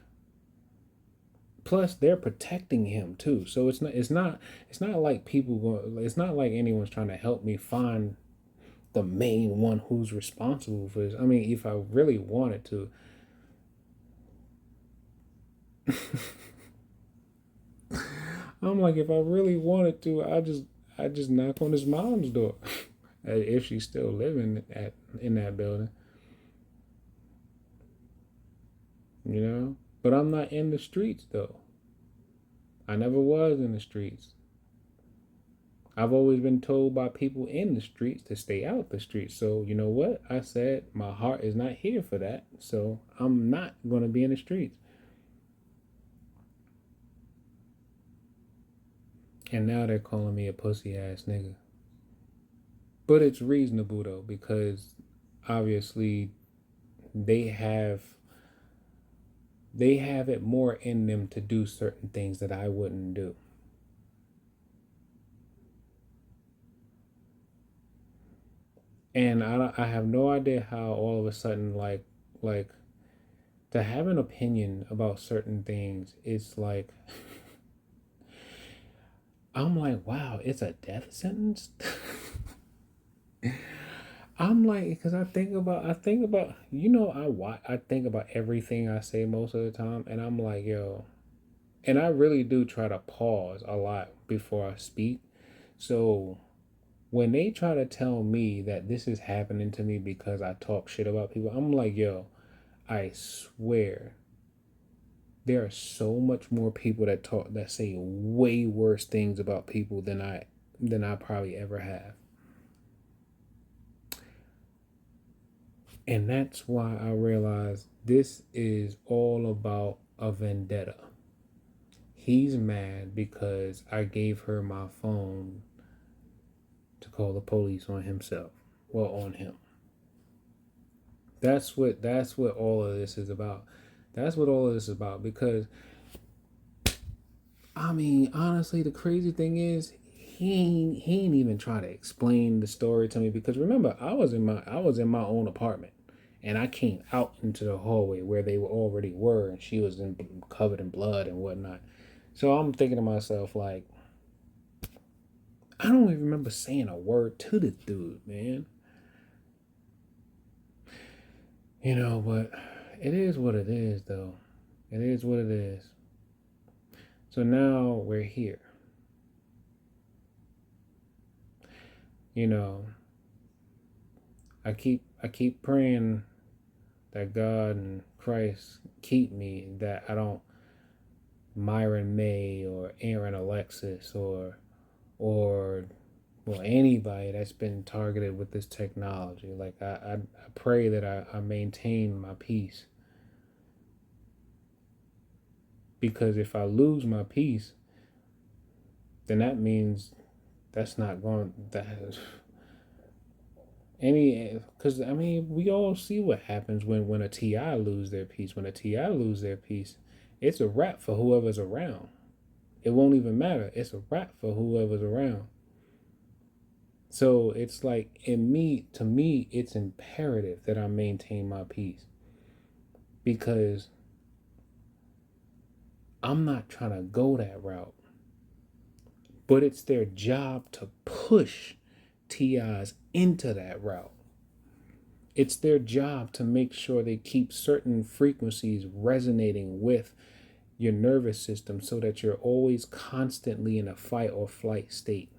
S1: plus they're protecting him too. So it's not like people go it's not like anyone's trying to help me find the main one who's responsible for this. I mean, if I really wanted to, I'm like, if I really wanted to, I just knock on his mom's door, if she's still living in that building, you know. But I'm not in the streets though. I never was in the streets. I've always been told by people in the streets to stay out the streets. So you know what? I said my heart is not here for that. So I'm not gonna be in the streets. And now they're calling me a pussy ass nigga. But it's reasonable though because obviously they have they have it more in them to do certain things that I wouldn't do. And I have no idea how all of a sudden like to have an opinion about certain things it's like I'm like wow it's a death sentence. I'm like because I think about I think about everything I say most of the time and I'm like yo and I really do try to pause a lot before I speak. So when they try to tell me that this is happening to me because I talk shit about people, I'm like, yo, I swear there are so much more people that say way worse things about people than I probably ever have. And that's why I realize this is all about a vendetta. He's mad because I gave her my phone to call the police on himself. Well, on him. That's what all of this is about. That's what all of this is about. Because I mean, honestly, the crazy thing is he ain't even try to explain the story to me. Because remember, I was in my own apartment, and I came out into the hallway where they already were, and she was covered in blood and whatnot. So I'm thinking to myself like, I don't even remember saying a word to this dude, man. But it is what it is, though. It is what it is. So now we're here. You know, I keep praying that God and Christ keep me, that I don't Myron May or Aaron Alexis or well, anybody that's been targeted with this technology. Like I pray that I maintain my peace, because if I lose my peace, then that means that's not going that any because I mean we all see what happens when a TI lose their peace. When a TI lose their peace, it's a wrap for whoever's around. It won't even matter. It's a wrap for whoever's around. So it's like to me, it's imperative that I maintain my peace, because I'm not trying to go that route. But it's their job to push TIs into that route. It's their job to make sure they keep certain frequencies resonating with your nervous system so that you're always constantly in a fight or flight state.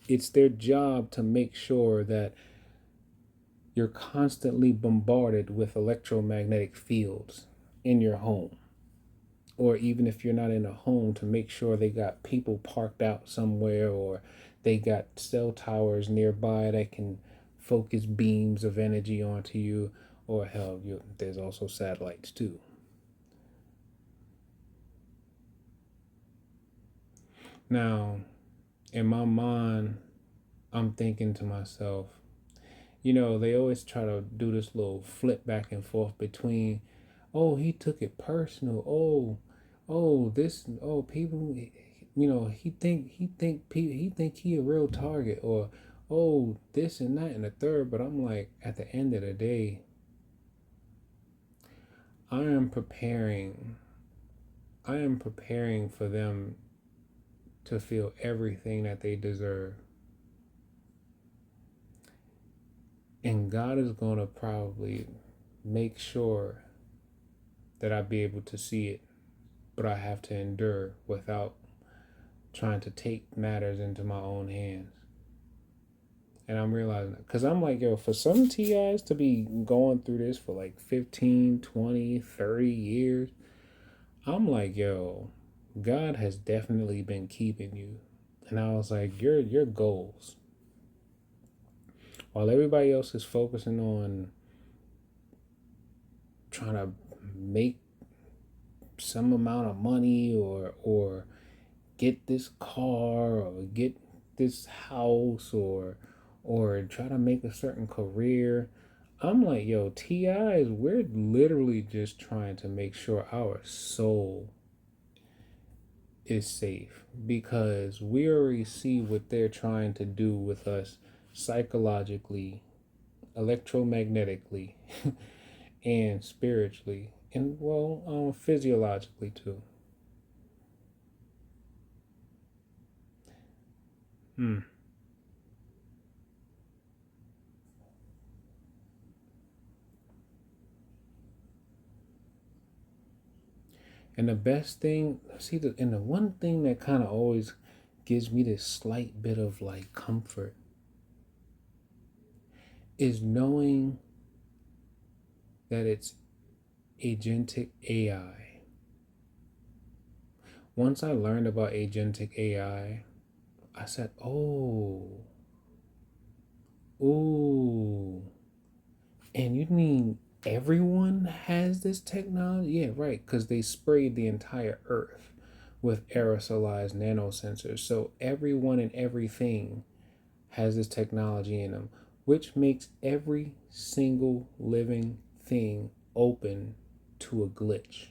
S1: It's their job to make sure that you're constantly bombarded with electromagnetic fields in your home. Or even if you're not in a home, to make sure they got people parked out somewhere, or they got cell towers nearby that can focus beams of energy onto you, or hell, there's also satellites too. Now, in my mind, I'm thinking to myself, they always try to do this little flip back and forth between, oh, he took it personal. People, he think he a real target, or oh, this and that and the third. But I'm like, at the end of the day, I am preparing. I am preparing for them to feel everything that they deserve. And God is going to probably make sure that I be able to see it, but I have to endure without trying to take matters into my own hands. And I'm realizing that. Because I'm like, yo, for some TIs to be going through this for like 15, 20, 30 years, I'm like, yo, God has definitely been keeping you. And I was like, your goals. While everybody else is focusing on trying to make some amount of money, or get this car, or get this house, or try to make a certain career. I'm like, yo, TIs, we're literally just trying to make sure our soul is safe, because we already see what they're trying to do with us psychologically, electromagnetically, and spiritually, and well, physiologically too. Hmm. And the best thing, and the one thing that kind of always gives me this slight bit of like comfort is knowing that it's agentic AI. Once I learned about agentic I said, oh, and you mean everyone has this technology? Yeah, right, because they sprayed the entire earth with aerosolized nanosensors. So everyone and everything has this technology in them. which makes every single living thing open to a glitch.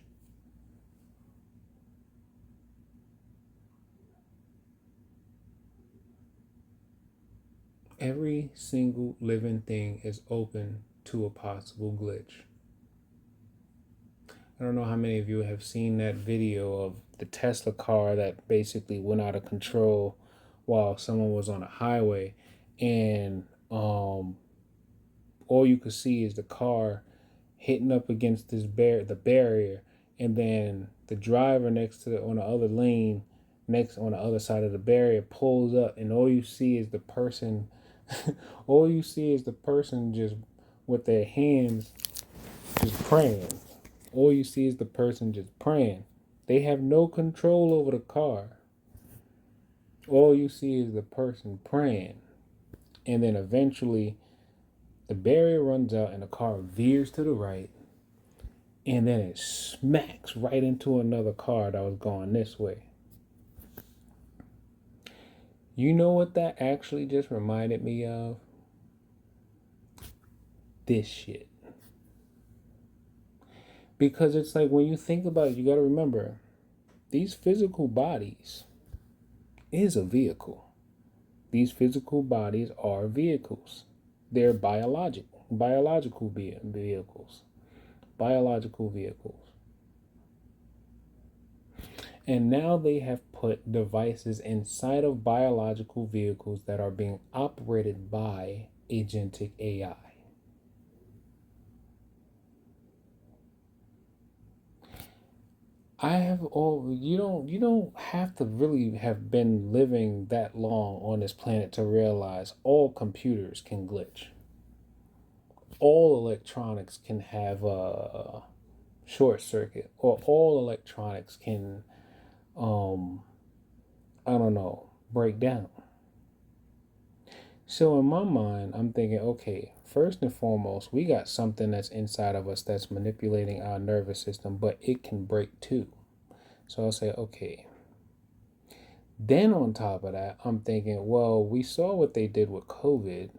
S1: Every single living thing is open to a possible glitch. I don't know how many of you have seen that video of the Tesla car that basically went out of control while someone was on a highway, and all you could see is the car hitting up against the barrier, and then the driver next to on the other lane, next on the other side of the barrier, pulls up, and all you see is the person, all you see is the person just with their hands just praying. All you see is the person just praying. They have no control over the car. All you see is the person praying. And then eventually the barrier runs out and the car veers to the right. And then it smacks right into another car that was going this way. You know what that actually just reminded me of? This shit. Because it's like when you think about it, you got to remember these physical bodies is a vehicle. These physical bodies are vehicles. They're biological vehicles. Biological vehicles. And now they have put devices inside of biological vehicles that are being operated by agentic AI. You don't have to really have been living that long on this planet to realize all computers can glitch. All electronics can have a short circuit, or all electronics can I don't know, break down. So in my mind, I'm thinking, okay, first and foremost, we got something that's inside of us that's manipulating our nervous system, but it can break too. So I'll say, okay. Then on top of that, I'm thinking, well, we saw what they did with COVID.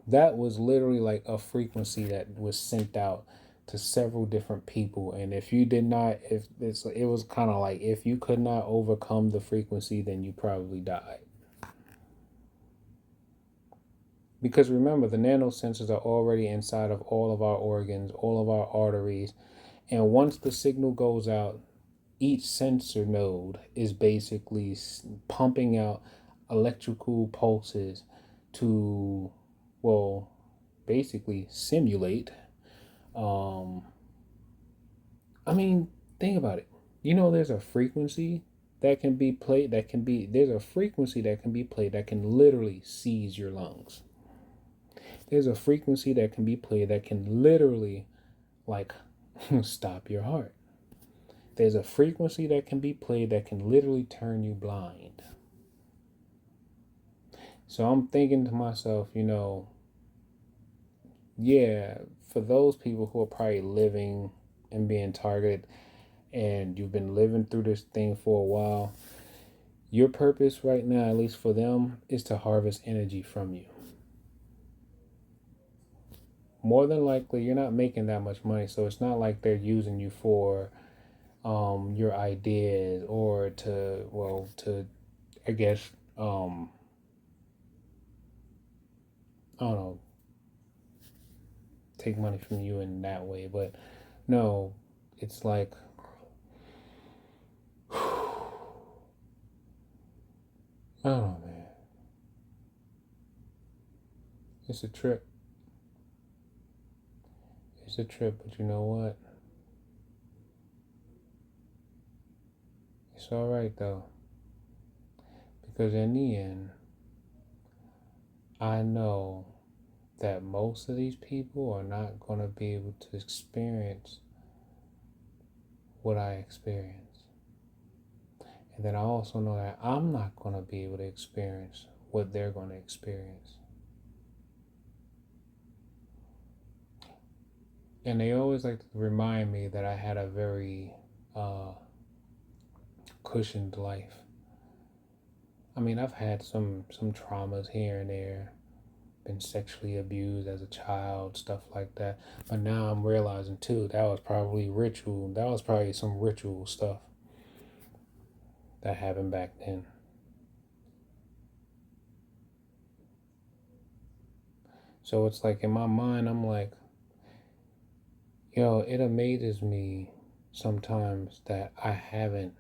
S1: That was literally like a frequency that was sent out to several different people. And if you did not, if it's, it was kind of like, if you could not overcome the frequency, then you probably died. Because remember, the nanosensors are already inside of all of our organs, all of our arteries. And once the signal goes out, each sensor node is basically pumping out electrical pulses to, well, basically simulate. I mean, think about it. You know, there's a frequency that can be played, there's a frequency that can be played that can literally seize your lungs. There's a frequency that can be played that can literally, like, stop your heart. There's a frequency that can be played that can literally turn you blind. So I'm thinking to myself, you know, yeah, for those people who are probably living and being targeted, and you've been living through this thing for a while, your purpose right now, at least for them, is to harvest energy from you. More than likely, you're not making that much money, so it's not like they're using you for your ideas or to, well, to, I guess, I don't know, take money from you in that way. But no, it's like, I don't know, man. It's a trip. It's a trip, but you know what? It's all right though, because in the end, I know that most of these people are not going to be able to experience what I experience. And then I also know that I'm not going to be able to experience what they're going to experience. And they always like to remind me that I had a very cushioned life. I mean, I've had some traumas here and there, been sexually abused as a child, stuff like that. But now I'm realizing too that was probably ritual. That was probably some ritual stuff that happened back then. So it's like in my mind, I'm like, yo, it amazes me sometimes that I haven't,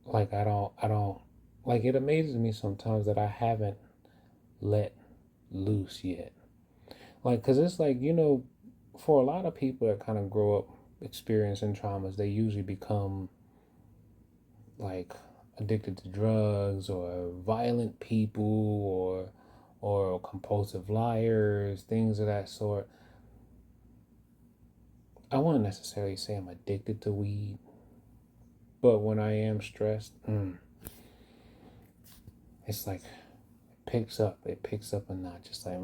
S1: like, I don't, like, it amazes me sometimes that I haven't let loose yet. Like, because it's like, for a lot of people that kind of grow up experiencing traumas, they usually become like addicted to drugs or violent people or compulsive liars, things of that sort. I wouldn't necessarily say I'm addicted to weed, but when I am stressed, it's like it picks up a notch. It's like,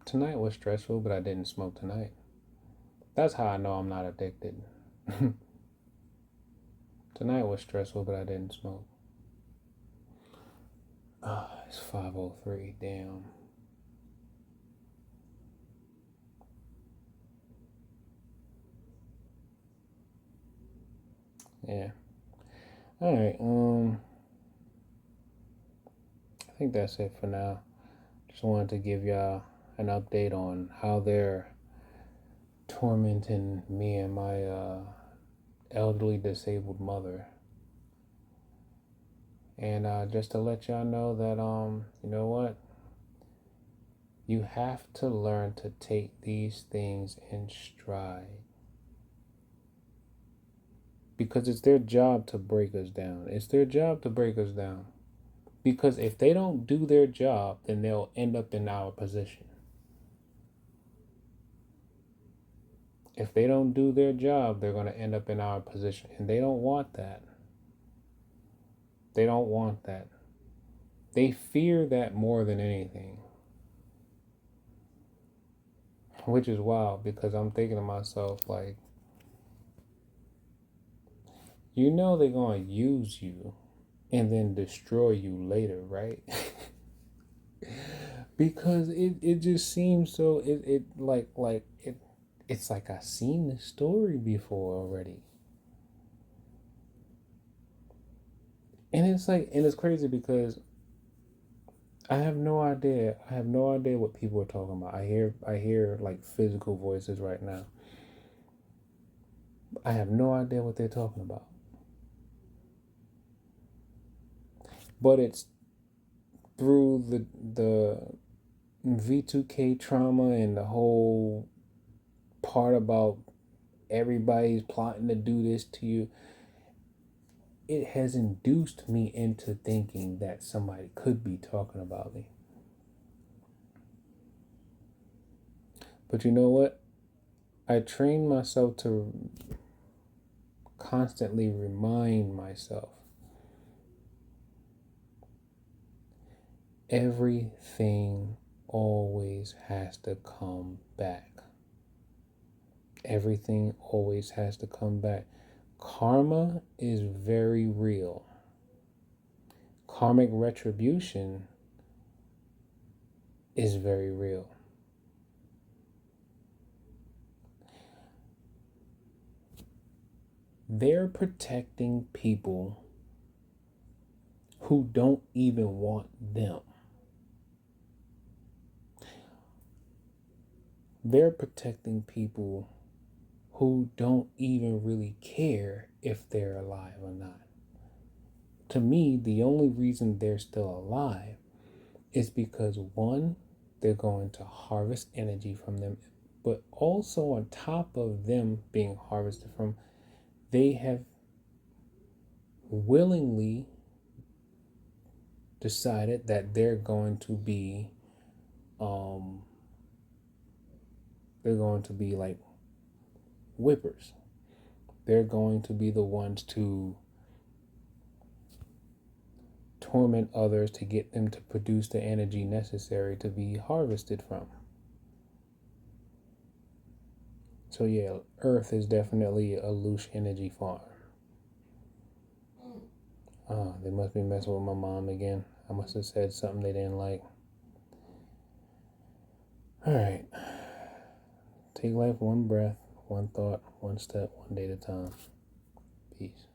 S1: tonight was stressful, but I didn't smoke tonight. That's how I know I'm not addicted. Tonight was stressful, but I didn't smoke. It's 5:03. Damn. Yeah. All right. I think that's it for now. Just wanted to give y'all an update on how they're tormenting me and my elderly disabled mother. And just to let y'all know that you know what? You have to learn to take these things in stride. Because it's their job to break us down. It's their job to break us down. Because if they don't do their job, then they'll end up in our position. If they don't do their job, they're going to end up in our position. And they don't want that. They don't want that. They fear that more than anything. Which is wild because I'm thinking to myself, like, they're going to use you and then destroy you later, right? Because it just seems so, it's like I've seen this story before already. And it's like, and it's crazy because I have no idea. I have no idea what people are talking about. I hear like physical voices right now. I have no idea what they're talking about. But it's through the V2K trauma and the whole part about everybody's plotting to do this to you. It has induced me into thinking that somebody could be talking about me. But you know what? I trained myself to constantly remind myself everything always has to come back. Everything always has to come back. Karma is very real. Karmic retribution is very real. They're protecting people who don't even want them. They're protecting people who don't even really care if they're alive or not. To me, the only reason they're still alive is because one, they're going to harvest energy from them, but also on top of them being harvested from, they have willingly decided that they're going to be like whippers. They're going to be the ones to torment others to get them to produce the energy necessary to be harvested from. So yeah, Earth is definitely a loose energy farm. They must be messing with my mom again. I must have said something they didn't like. All right. Take life one breath, one thought, one step, one day at a time. Peace.